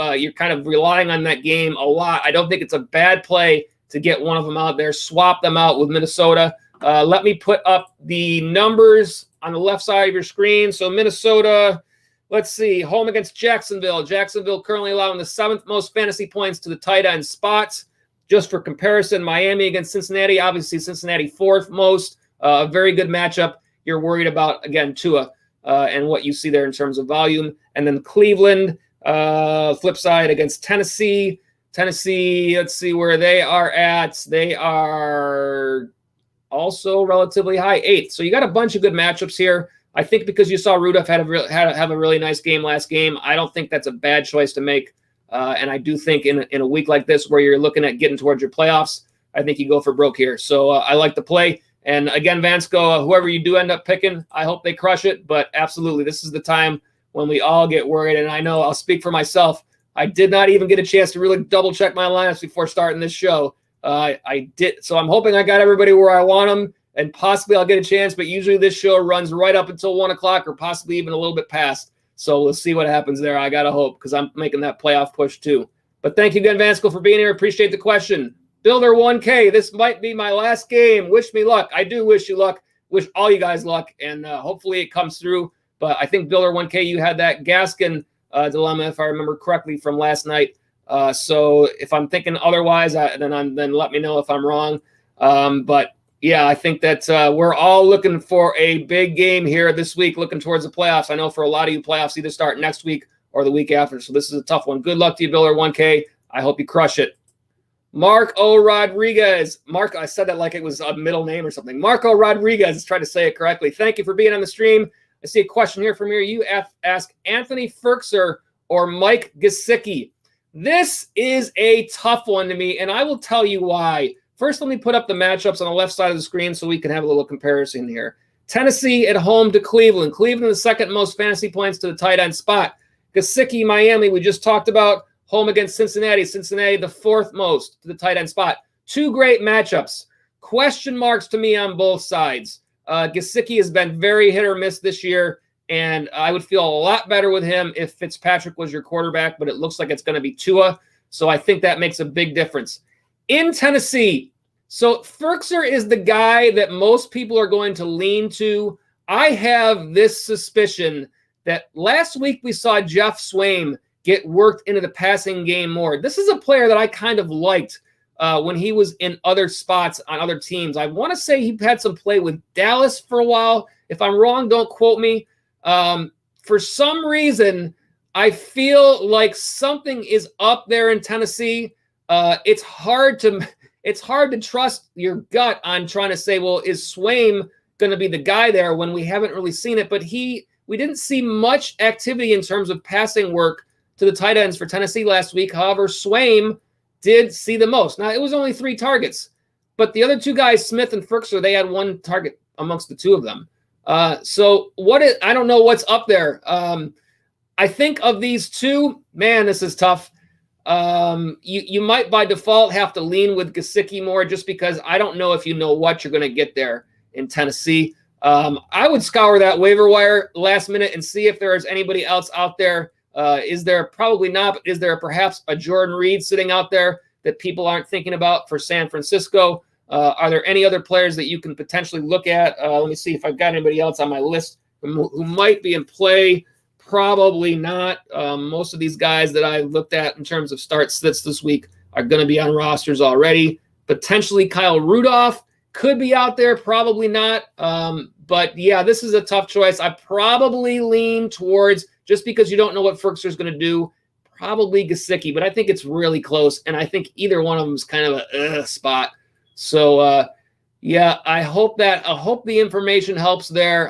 relying on that game a lot. I don't think it's a bad play to get one of them out there, swap them out with Minnesota. Let me put up the numbers on the left side of your screen. So Minnesota, let's see, home against Jacksonville. Jacksonville currently allowing the 7th most fantasy points to the tight end spots. Just for comparison, Miami against Cincinnati, obviously Cincinnati 4th most. A very good matchup. You're worried about, again, Tua and what you see there in terms of volume. And then Cleveland, flip side, against Tennessee. Tennessee, let's see where they are at. They are also relatively high, 8th. So you got a bunch of good matchups here. I think because you saw Rudolph have a really nice game last game, I don't think that's a bad choice to make. And I do think in a week like this where you're looking at getting towards your playoffs, I think you go for broke here. So I like the play. And again, Vansco, whoever you do end up picking, I hope they crush it. But absolutely, this is the time when we all get worried. And I know I'll speak for myself. I did not even get a chance to really double check my lineups before starting this show. I did. So I'm hoping I got everybody where I want them. And possibly I'll get a chance, but usually this show runs right up until 1 o'clock or possibly even a little bit past. So we'll see what happens there. I got to hope because I'm making that playoff push too. But thank you again, Vansco, for being here. Appreciate the question. Builder 1K, this might be my last game. Wish me luck. I do wish you luck. Wish all you guys luck, and hopefully it comes through. But I think Builder 1K, you had that Gaskin dilemma, if I remember correctly, from last night. So if I'm thinking otherwise, then let me know if I'm wrong. But yeah, I think that we're all looking for a big game here this week, looking towards the playoffs. I know for a lot of you, playoffs either start next week or the week after. So this is a tough one. Good luck to you, Builder 1K. I hope you crush it. Marco Rodriguez. Mark, I said that like it was a middle name or something. Marco Rodriguez is trying to say it correctly. Thank you for being on the stream. I see a question here from here. You ask Anthony Ferkser or Mike Gesicki. This is a tough one to me, and I will tell you why. First, let me put up the matchups on the left side of the screen so we can have a little comparison here. Tennessee at home to Cleveland. Cleveland, the 2nd most fantasy points to the tight end spot. Gesicki, Miami, we just talked about. Home against Cincinnati. Cincinnati, the 4th most to the tight end spot. 2 great matchups. Question marks to me on both sides. Gesicki has been very hit or miss this year, and I would feel a lot better with him if Fitzpatrick was your quarterback, but it looks like it's going to be Tua, so I think that makes a big difference. In Tennessee, so Ferkser is the guy that most people are going to lean to. I have this suspicion that last week we saw Jeff Swaim get worked into the passing game more. This is a player that I kind of liked when he was in other spots on other teams. I want to say he had some play with Dallas for a while. If I'm wrong, don't quote me. For some reason, I feel like something is up there in Tennessee. It's hard to trust your gut on trying to say, well, is Swaim going to be the guy there when we haven't really seen it? But we didn't see much activity in terms of passing work to the tight ends for Tennessee last week. However, Swaim did see the most. Now, it was only 3 targets, but the other 2 guys, Smith and Ferkser, they had 1 target amongst the 2 of them. I don't know what's up there. I think of these 2, man, this is tough. You might by default have to lean with Gesicki more just because I don't know if you know what you're going to get there in Tennessee. I would scour that waiver wire last minute and see if there is anybody else out there. Is there? Probably not, but is there perhaps a Jordan Reed sitting out there that people aren't thinking about for San Francisco? Are there any other players that you can potentially look at? Let me see if I've got anybody else on my list who might be in play. Probably not. Most of these guys that I looked at in terms of start sits this week are going to be on rosters already. Potentially Kyle Rudolph could be out there. Probably not. But yeah, this is a tough choice. I probably lean towards, just because you don't know what Ferkser's going to do, probably Gesicki. But I think it's really close, and I think either one of them is kind of a spot. So yeah, I hope the information helps there.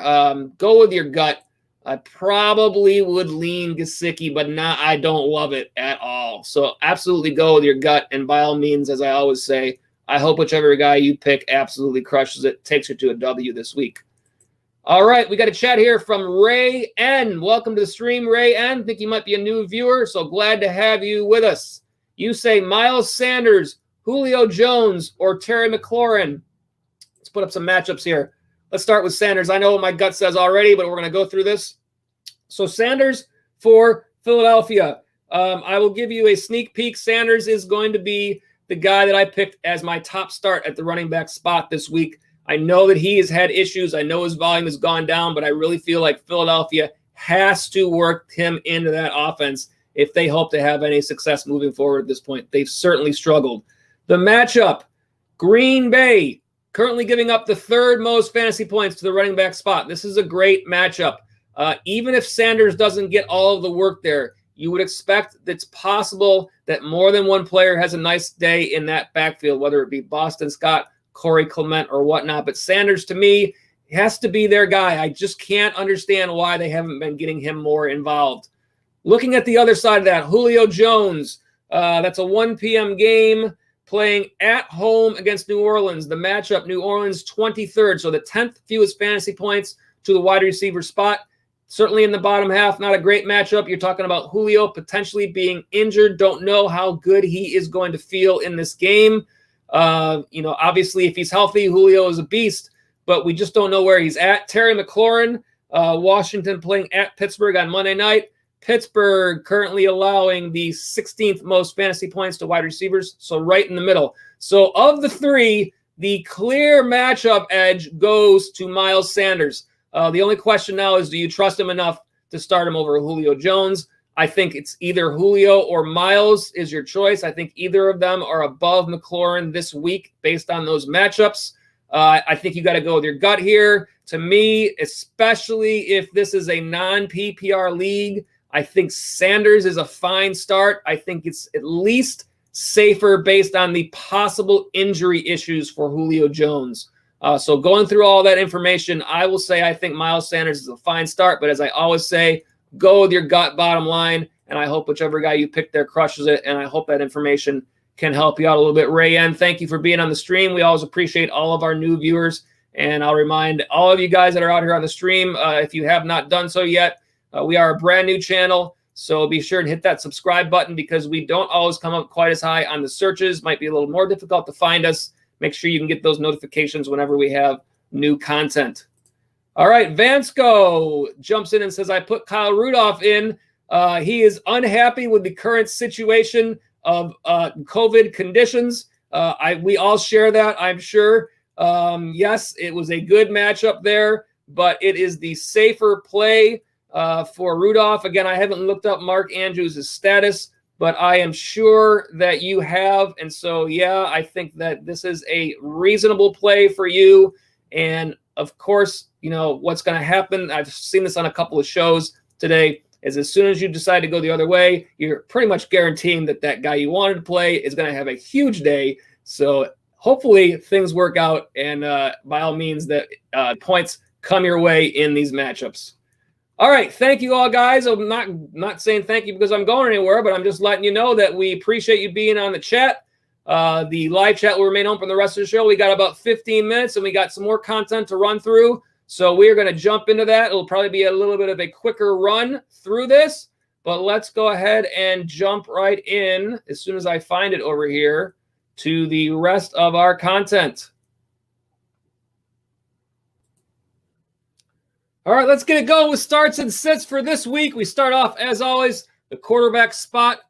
Go with your gut. I probably would lean Gesicki, but I don't love it at all. So absolutely go with your gut. And by all means, as I always say, I hope whichever guy you pick absolutely crushes it, takes you to a W this week. All right, we got a chat here from Ray N. Welcome to the stream, Ray N. Think you might be a new viewer, so glad to have you with us. You say Miles Sanders, Julio Jones, or Terry McLaurin. Let's put up some matchups here. Let's start with Sanders. I know what my gut says already, but we're going to go through this. So Sanders for Philadelphia. I will give you a sneak peek. Sanders is going to be the guy that I picked as my top start at the running back spot this week. I know that he has had issues. I know his volume has gone down, but I really feel like Philadelphia has to work him into that offense if they hope to have any success moving forward at this point. They've certainly struggled. The matchup, Green Bay, currently giving up the third most fantasy points to the running back spot. This is a great matchup. Even if Sanders doesn't get all of the work there, you would expect it's possible that more than one player has a nice day in that backfield, whether it be Boston Scott, Corey Clement, or whatnot. But Sanders, to me, has to be their guy. I just can't understand why they haven't been getting him more involved. Looking at the other side of that, Julio Jones, that's a 1 p.m. game, playing at home against New Orleans. The matchup, New Orleans 23rd, so the 10th fewest fantasy points to the wide receiver spot. Certainly in the bottom half, not a great matchup. You're talking about Julio potentially being injured. Don't know how good he is going to feel in this game. Obviously, if he's healthy, Julio is a beast, but we just don't know where he's at. Terry McLaurin, Washington playing at Pittsburgh on Monday night. Pittsburgh currently allowing the 16th most fantasy points to wide receivers, so right in the middle. So of the three, the clear matchup edge goes to Miles Sanders. The only question now is, do you trust him enough to start him over Julio Jones? I think it's either Julio or Miles is your choice. I think either of them are above McLaurin this week based on those matchups. I think you got to go with your gut here. To me, especially if this is a non-PPR league, I think Sanders is a fine start. I think it's at least safer based on the possible injury issues for Julio Jones. So going through all that information, I will say I think Miles Sanders is a fine start. But as I always say, go with your gut bottom line, and I hope whichever guy you pick there crushes it, and I hope that information can help you out a little bit. Ray N, thank you for being on the stream. We always appreciate all of our new viewers, and I'll remind all of you guys that are out here on the stream, if you have not done so yet, we are a brand new channel, so be sure to hit that subscribe button because we don't always come up quite as high on the searches. Might be a little more difficult to find us. Make sure you can get those notifications whenever we have new content. All right, Vansco jumps in and says, I put Kyle Rudolph in. He is unhappy with the current situation of COVID conditions. We all share that, I'm sure. Yes, it was a good matchup there, but it is the safer play for Rudolph. Again, I haven't looked up Mark Andrews' status, but I am sure that you have. And so, yeah, I think that this is a reasonable play for you. And of course, what's going to happen, I've seen this on a couple of shows today, is as soon as you decide to go the other way, you're pretty much guaranteeing that that guy you wanted to play is going to have a huge day. So hopefully things work out, and by all means that points come your way in these matchups. All right, thank you all, guys. I'm not saying thank you because I'm going anywhere, but I'm just letting you know that we appreciate you being on the chat. The live chat will remain open the rest of the show. We got about 15 minutes, and we got some more content to run through. So we're going to jump into that. It'll probably be a little bit of a quicker run through this. But let's go ahead and jump right in as soon as I find it over here to the rest of our content. All right, let's get it going with starts and sits for this week. We start off, as always, the quarterback spot.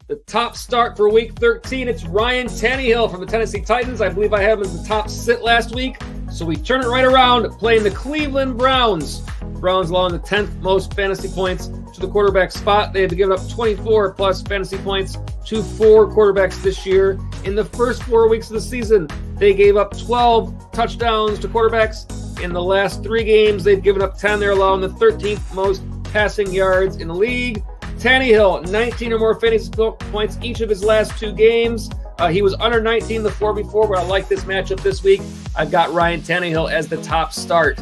The top start for week 13, it's Ryan Tannehill from the Tennessee Titans. I believe I had him as the top sit last week. So we turn it right around, playing the Cleveland Browns. Browns allowing the 10th most fantasy points to the quarterback spot. They have given up 24 plus fantasy points to 4 quarterbacks this year. In the first 4 weeks of the season, they gave up 12 touchdowns to quarterbacks. In the last 3 games, they've given up 10. They're allowing the 13th most passing yards in the league. Tannehill, 19 or more fantasy points each of his last 2 games. He was under 19 the 4 before, but I like this matchup this week. I've got Ryan Tannehill as the top start.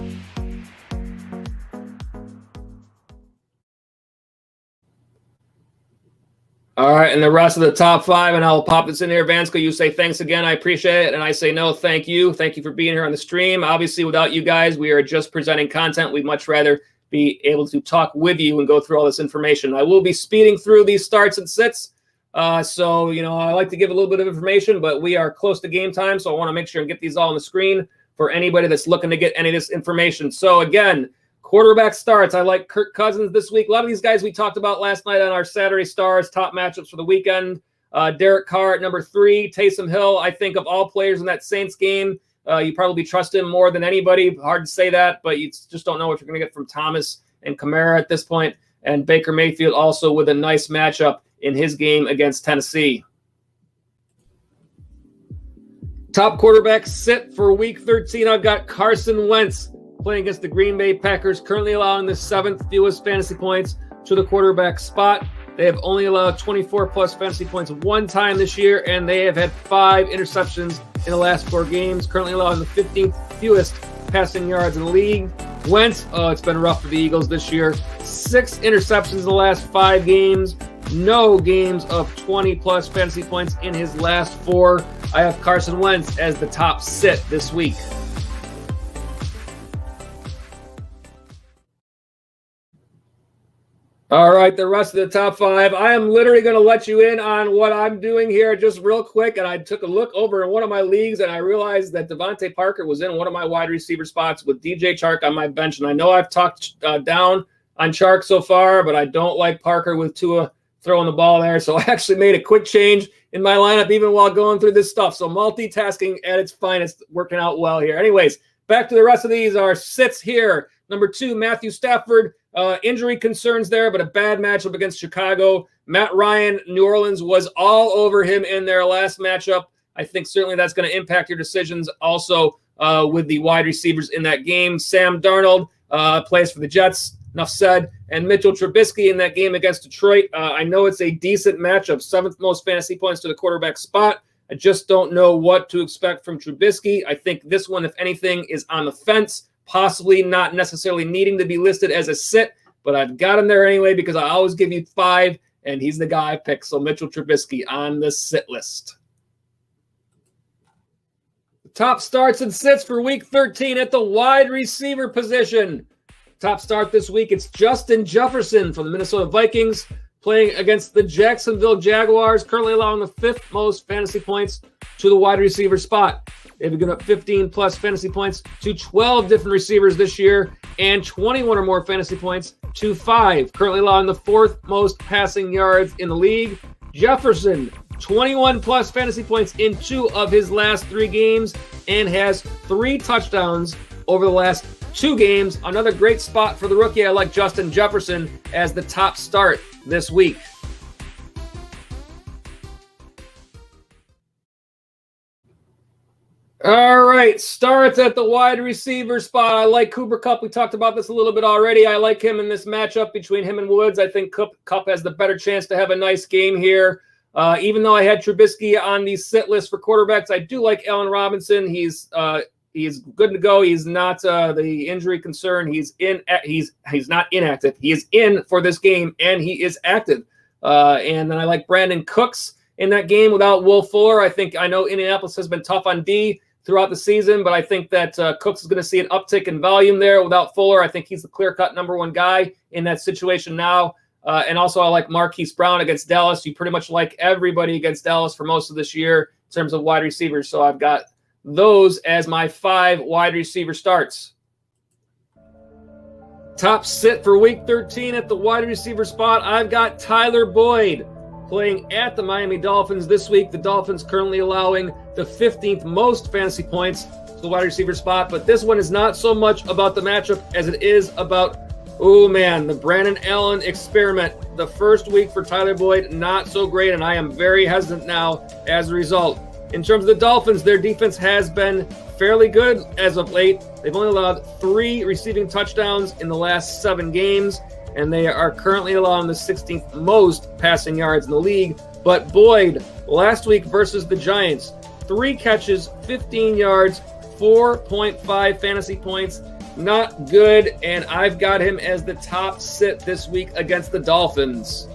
All right, and the rest of the top 5, and I'll pop this in here. Vansco, you say thanks again. I appreciate it. And I say no, thank you. Thank you for being here on the stream. Obviously, without you guys, we are just presenting content. We'd much rather be able to talk with you and go through all this information. I will be speeding through these starts and sits. So, I like to give a little bit of information, but we are close to game time. So I want to make sure and get these all on the screen for anybody that's looking to get any of this information. So again, quarterback starts. I like Kirk Cousins this week. A lot of these guys we talked about last night on our Saturday Stars top matchups for the weekend. Derek Carr at number 3, Taysom Hill. I think of all players in that Saints game, you probably trust him more than anybody. Hard to say that, but you just don't know what you're going to get from Thomas and Kamara at this point. And Baker Mayfield also with a nice matchup in his game against Tennessee. Top quarterback sit for week 13. I've got Carson Wentz playing against the Green Bay Packers, currently allowing the 7th fewest fantasy points to the quarterback spot. They have only allowed 24 plus fantasy points 1 time this year, and they have had 5 interceptions in the last 4 games, currently allowing the 15th fewest passing yards in the league. Wentz, it's been rough for the Eagles this year. 6 interceptions in the last 5 games. No games of 20 plus fantasy points in his last 4. I have Carson Wentz as the top sit this week. All right, the rest of the top 5. I am literally going to let you in on what I'm doing here just real quick. And I took a look over in one of my leagues, and I realized that Devontae Parker was in one of my wide receiver spots with DJ Chark on my bench. And I know I've talked down on Chark so far, but I don't like Parker with Tua throwing the ball there. So I actually made a quick change in my lineup even while going through this stuff. So multitasking at its finest, working out well here. Anyways, back to the rest of these. Our sits here. Number 2, Matthew Stafford. Injury concerns there, but a bad matchup against Chicago. Matt Ryan, New Orleans was all over him in their last matchup. I think certainly that's going to impact your decisions also with the wide receivers in that game. Sam Darnold plays for the Jets. Enough said. And Mitchell Trubisky in that game against Detroit. I know it's a decent matchup. 7th most fantasy points to the quarterback spot. I just don't know what to expect from Trubisky. I think this one, if anything, is on the fence. Possibly not necessarily needing to be listed as a sit, but I've got him there anyway because I always give you 5, and he's the guy I pick. So Mitchell Trubisky on the sit list. The top starts and sits for week 13 at the wide receiver position. Top start this week, it's Justin Jefferson from the Minnesota Vikings playing against the Jacksonville Jaguars, currently allowing the 5th most fantasy points to the wide receiver spot. They've given up 15 plus fantasy points to 12 different receivers this year and 21 or more fantasy points to 5, currently allowing the 4th most passing yards in the league. Jefferson, 21 plus fantasy points in 2 of his last 3 games and has 3 touchdowns over the last 2 games. Another great spot for the rookie. I like Justin Jefferson as the top start this week. All right, starts at the wide receiver spot. I like Cooper Kupp. We talked about this a little bit already. I like him in this matchup between him and Woods. I think Kupp has the better chance to have a nice game here. Even though I had Trubisky on the sit list for quarterbacks, I do like Allen Robinson. He's good to go. He's not the injury concern. He's not inactive. He is in for this game, and he is active. And then I like Brandon Cooks in that game without Will Fuller. I know Indianapolis has been tough on D throughout the season, but I think that Cooks is going to see an uptick in volume there without Fuller. I think he's the clear-cut number 1 guy in that situation now. And also I like Marquise Brown against Dallas. You pretty much like everybody against Dallas for most of this year in terms of wide receivers. So I've got those as my 5 wide receiver starts. Top sit for week 13 at the wide receiver spot. I've got Tyler Boyd playing at the Miami Dolphins this week. The Dolphins currently allowing the 15th most fantasy points to the wide receiver spot. But this one is not so much about the matchup as it is about, oh man, the Brandon Allen experiment. The first week for Tyler Boyd, not so great, and I am very hesitant now as a result. In terms of the Dolphins, their defense has been fairly good as of late. They've only allowed 3 receiving touchdowns in the last 7 games, and they are currently allowing the 16th most passing yards in the league. But Boyd, last week versus the Giants, 3 catches, 15 yards, 4.5 fantasy points. Not good, and I've got him as the top sit this week against the Dolphins.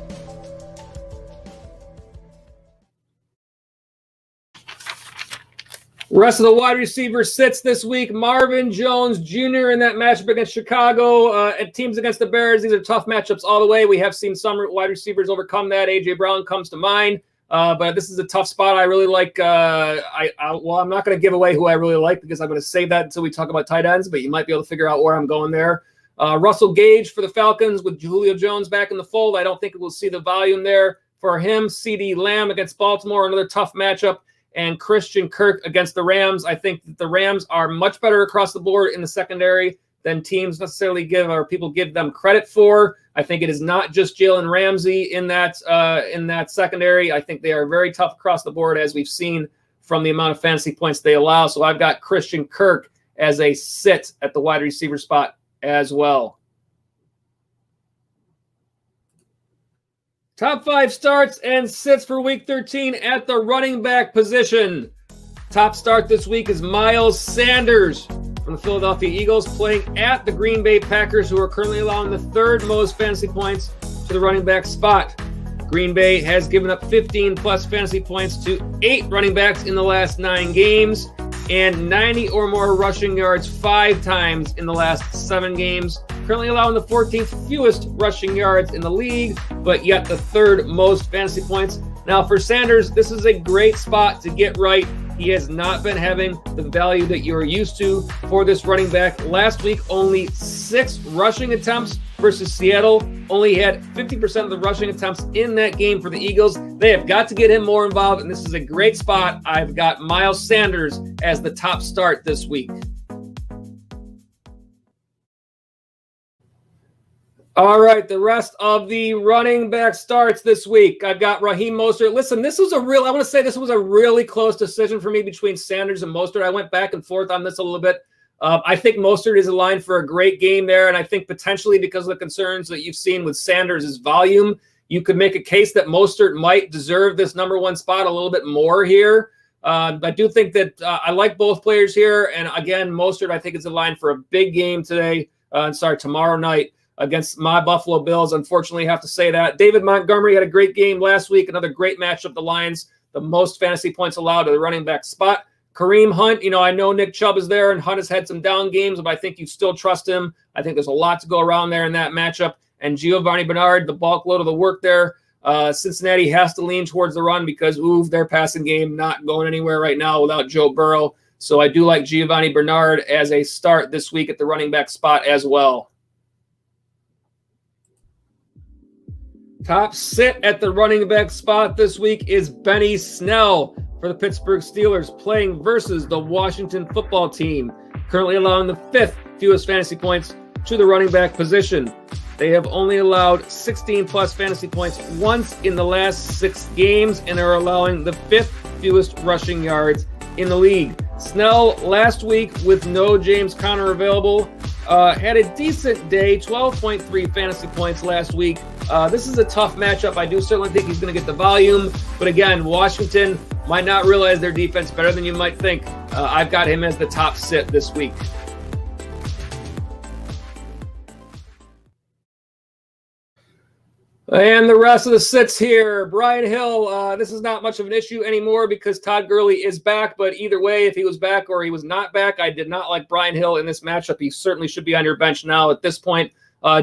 Rest of the wide receiver sits this week. Marvin Jones Jr. in that matchup against Chicago. And teams against the Bears, these are tough matchups all the way. We have seen some wide receivers overcome that. A.J. Brown comes to mind. But this is a tough spot. I really like I'm not going to give away who I really like because I'm going to save that until we talk about tight ends, but you might be able to figure out where I'm going there. Russell Gage for the Falcons with Julio Jones back in the fold. I don't think we'll see the volume there for him. CeeDee Lamb against Baltimore, another tough matchup. And Christian Kirk against the Rams. I think that the Rams are much better across the board in the secondary than teams necessarily give or people give them credit for. I think it is not just Jalen Ramsey in that secondary. I think they are very tough across the board, as we've seen from the amount of fantasy points they allow. So I've got Christian Kirk as a sit at the wide receiver spot as well. Top 5 starts and sits for week 13 at the running back position. Top start this week is Miles Sanders from the Philadelphia Eagles playing at the Green Bay Packers, who are currently allowing the 3rd most fantasy points to the running back spot. Green Bay has given up 15 plus fantasy points to 8 running backs in the last 9 games and 90 or more rushing yards 5 times in the last 7 games. Currently allowing the 14th fewest rushing yards in the league, but yet the 3rd most fantasy points. Now for Sanders, this is a great spot to get right. He has not been having the value that you're used to for this running back. Last week, only 6 rushing attempts versus Seattle. Only had 50% of the rushing attempts in that game for the Eagles. They have got to get him more involved, and this is a great spot. I've got Miles Sanders as the top start this week. All right, the rest of the running back starts this week. I've got Raheem Mostert. Listen, this was a really close decision for me between Sanders and Mostert. I went back and forth on this a little bit. I think Mostert is aligned for a great game there, and I think potentially because of the concerns that you've seen with Sanders' volume, you could make a case that Mostert might deserve this number 1 spot a little bit more here. I do think that I like both players here, and again, Mostert I think is aligned for a big game tomorrow night against my Buffalo Bills. Unfortunately, I have to say that. David Montgomery had a great game last week. Another great matchup. The Lions, the most fantasy points allowed to the running back spot. Kareem Hunt, I know Nick Chubb is there, and Hunt has had some down games, but I think you still trust him. I think there's a lot to go around there in that matchup. And Giovanni Bernard, the bulk load of the work there. Cincinnati has to lean towards the run because, their passing game not going anywhere right now without Joe Burrow. So I do like Giovanni Bernard as a start this week at the running back spot as well. Top sit at the running back spot this week is Benny Snell for the Pittsburgh Steelers playing versus the Washington football team, currently allowing the 5th fewest fantasy points to the running back position. They have only allowed 16 plus fantasy points once in the last 6 games and are allowing the 5th fewest rushing yards in the league. Snell last week with no James Conner available had a decent day, 12.3 fantasy points last week. This is a tough matchup. I do certainly think he's going to get the volume. But again, Washington might not realize their defense better than you might think. I've got him as the top sit this week. And the rest of the sits here. Brian Hill, this is not much of an issue anymore because Todd Gurley is back. But either way, if he was back or he was not back, I did not like Brian Hill in this matchup. He certainly should be on your bench now at this point.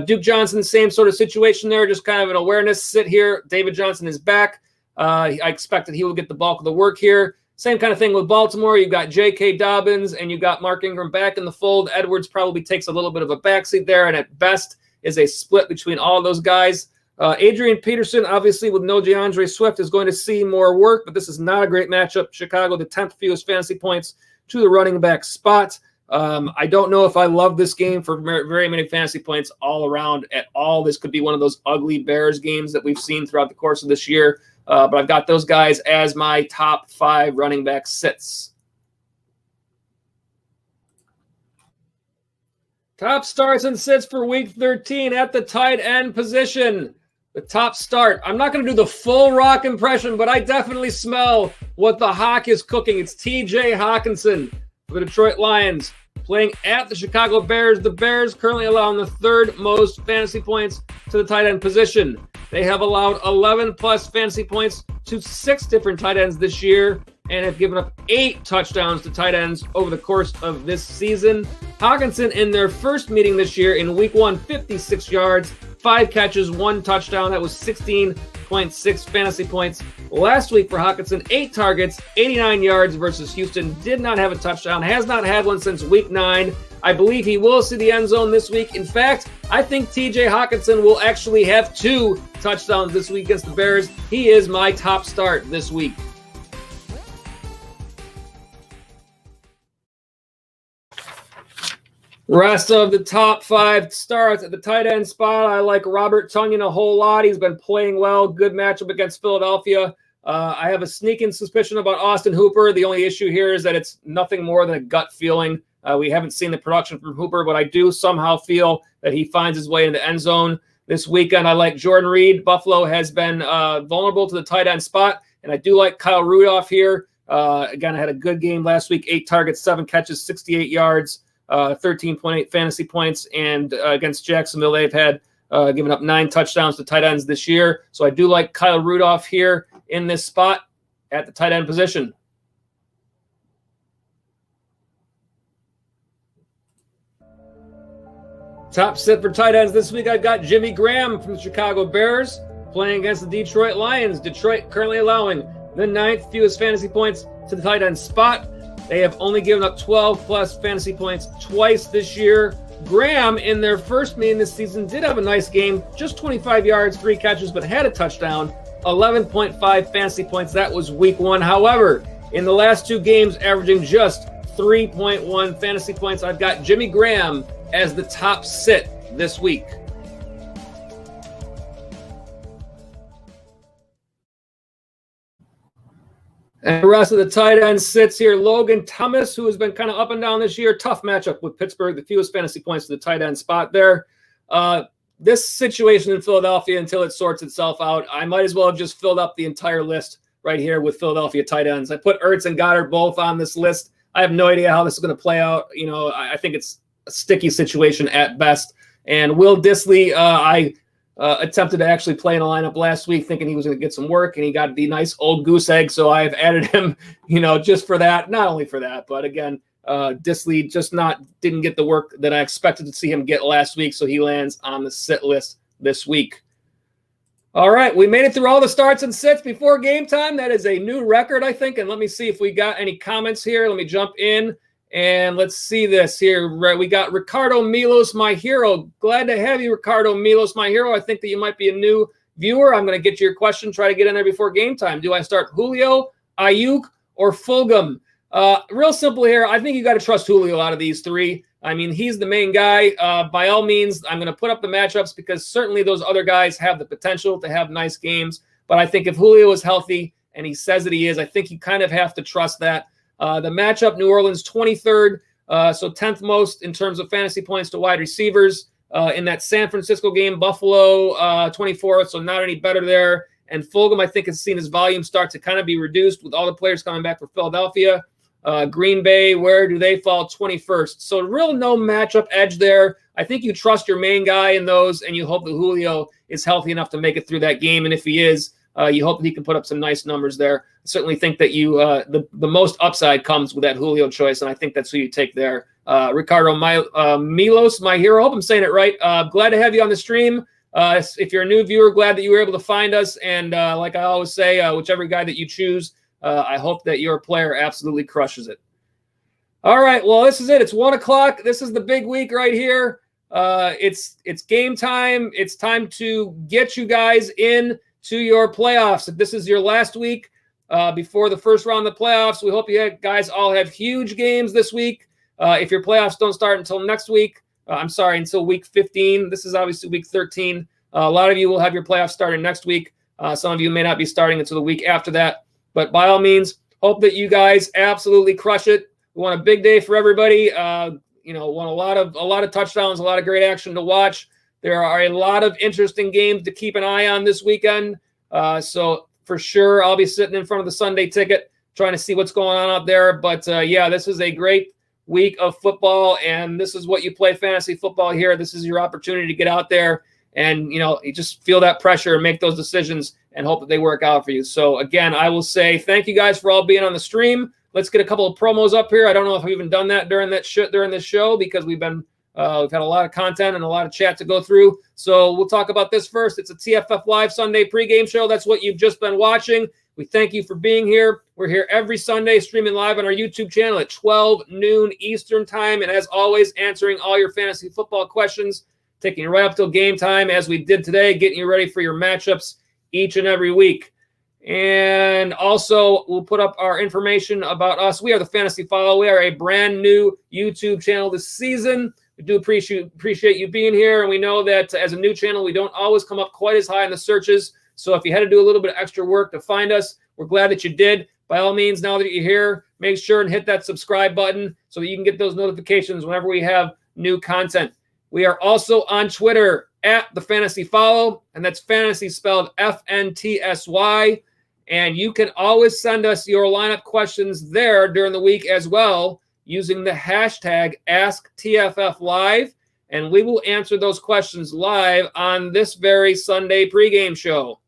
Duke Johnson, same sort of situation there, just kind of an awareness sit here. David Johnson is back. I expect that he will get the bulk of the work here. Same kind of thing with Baltimore. You've got J.K. Dobbins and you've got Mark Ingram back in the fold. Edwards probably takes a little bit of a backseat there, and at best is a split between all of those guys. Adrian Peterson, obviously with no DeAndre Swift, is going to see more work, but this is not a great matchup. Chicago, the 10th fewest fantasy points to the running back spot. I don't know if I love this game for very many fantasy points all around at all. This could be one of those ugly Bears games that we've seen throughout the course of this year. But I've got those guys as my top 5 running back sits. Top starts and sits for week 13 at the tight end position. The top start. I'm not going to do the full Rock impression, but I definitely smell what the Hawk is cooking. It's T.J. Hawkinson for the Detroit Lions playing at the Chicago Bears. The Bears currently allowing the 3rd most fantasy points to the tight end position. They have allowed 11-plus fantasy points to 6 different tight ends this year and have given up 8 touchdowns to tight ends over the course of this season. Hawkinson, in their first meeting this year in week 1, 56 yards, 5 catches, 1 touchdown. That was 16.6 fantasy points. Last week for Hawkinson, 8 targets, 89 yards versus Houston. Did not have a touchdown. Has not had one since week 9. I believe he will see the end zone this week. In fact, I think T.J. Hawkinson will actually have 2 touchdowns this week against the Bears. He is my top start this week. Rest of the top 5 starts at the tight end spot. I like Robert Tonyan a whole lot. He's been playing well. Good matchup against Philadelphia. I have a sneaking suspicion about Austin Hooper. The only issue here is that it's nothing more than a gut feeling. We haven't seen the production from Hooper, but I do somehow feel that he finds his way in the end zone this weekend. I like Jordan Reed. Buffalo has been vulnerable to the tight end spot, and I do like Kyle Rudolph here. Again, I had a good game last week, 8 targets, 7 catches, 68 yards, 13.8 fantasy points, and against Jacksonville, they've had given up 9 touchdowns to tight ends this year. So I do like Kyle Rudolph here in this spot at the tight end position. Top sit for tight ends this week, I've got Jimmy Graham from the Chicago Bears playing against the Detroit Lions. Detroit currently allowing the 9th fewest fantasy points to the tight end spot. They have only given up 12-plus fantasy points twice this year. Graham, in their first meeting this season, did have a nice game, just 25 yards, 3 catches, but had a touchdown, 11.5 fantasy points. That was week 1. However, in the last 2 games, averaging just 3.1 fantasy points, I've got Jimmy Graham as the top sit this week. And the rest of the tight end sits here. Logan Thomas, who has been kind of up and down this year. Tough matchup with Pittsburgh, the fewest fantasy points to the tight end spot there. This situation in Philadelphia, until it sorts itself out, I might as well have just filled up the entire list right here with Philadelphia tight ends. I put Ertz and Goddard both on this list. I have no idea how this is going to play out. You know, I think it's a sticky situation at best. And Will Dissly, I attempted to actually play in a lineup last week thinking he was going to get some work, and he got the nice old goose egg. So I've added him, you know, just for that. Not only for that, but again, Dissly just didn't get the work that I expected to see him get last week. So he lands on the sit list this week. All right, we made it through all the starts and sits before game time. That is a new record, I think. And let me see if we got any comments here. Let me jump in and let's see this here. We got Ricardo Milos, my hero. Glad to have you, Ricardo Milos, my hero. I think that you might be a new viewer. I'm going to get to your question, try to get in there before game time. Do I start Julio, Ayuk, or Fulgham? Real simple here. I think you got to trust Julio out of these 3. I mean, he's the main guy. By all means, I'm going to put up the matchups because certainly those other guys have the potential to have nice games. But I think if Julio is healthy, and he says that he is, I think you kind of have to trust that. The matchup, New Orleans 23rd, so 10th most in terms of fantasy points to wide receivers. In that San Francisco game, Buffalo 24th, so not any better there. And Fulgham, I think, has seen his volume start to kind of be reduced with all the players coming back for Philadelphia. Green Bay, where do they fall? 21st. So real no matchup edge there. I think you trust your main guy in those, and you hope that Julio is healthy enough to make it through that game. And if he is, you hope that he can put up some nice numbers there. I certainly think that you the most upside comes with that Julio choice, and I think that's who you take there Ricardo Milos, my hero. I hope I'm saying it right. Glad to have you on the stream. If you're a new viewer, glad that you were able to find us. And like I always say, whichever guy that you choose, I hope that your player absolutely crushes it. All right, well, this is it. It's 1 o'clock. This is the big week right here. It's game time. It's time to get you guys in to your playoffs. If this is your last week before the first round of the playoffs, we hope you guys all have huge games this week. If your playoffs don't start until next week, until week 15. This is obviously week 13. A lot of you will have your playoffs starting next week. Some of you may not be starting until the week after that. But by all means, hope that you guys absolutely crush it. We want a big day for everybody. Want a lot of touchdowns, a lot of great action to watch. There are a lot of interesting games to keep an eye on this weekend. So for sure, I'll be sitting in front of the Sunday ticket trying to see what's going on out there. But this is a great week of football, and this is what you play fantasy football here. This is your opportunity to get out there and, you just feel that pressure and make those decisions and hope that they work out for you. So again, I will say thank you guys for all being on the stream. Let's get a couple of promos up here. I don't know if we've even done that during this show because we've had a lot of content and a lot of chat to go through. So we'll talk about this first. It's a TFF Live Sunday pregame show. That's what you've just been watching. We thank you for being here. We're here every Sunday streaming live on our YouTube channel at 12 noon Eastern time. And as always, answering all your fantasy football questions, taking you right up till game time as we did today, getting you ready for your matchups each and every week. And also, we'll put up our information about us. We are the Fantasy Follow. We are a brand new YouTube channel this season. We do appreciate you being here. And we know that as a new channel, we don't always come up quite as high in the searches. So if you had to do a little bit of extra work to find us, we're glad that you did. By all means, now that you're here, make sure and hit that subscribe button so that you can get those notifications whenever we have new content. We are also on Twitter at the Fantasy Follow, and that's fantasy spelled FNTSY. And you can always send us your lineup questions there during the week as well using the hashtag AskTFFLive, and we will answer those questions live on this very Sunday pregame show.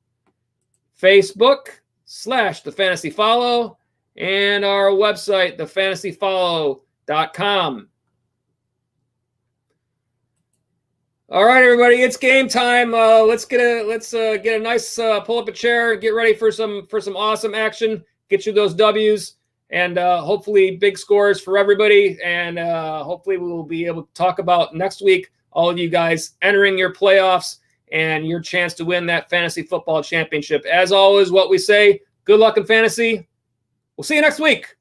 Facebook/The Fantasy Follow and our website, thefantasyfollow.com. All right, everybody, it's game time. Let's get a nice pull up a chair, get ready for some awesome action. Get you those W's and hopefully big scores for everybody. And hopefully we will be able to talk about next week all of you guys entering your playoffs and your chance to win that fantasy football championship. As always, what we say: good luck in fantasy. We'll see you next week.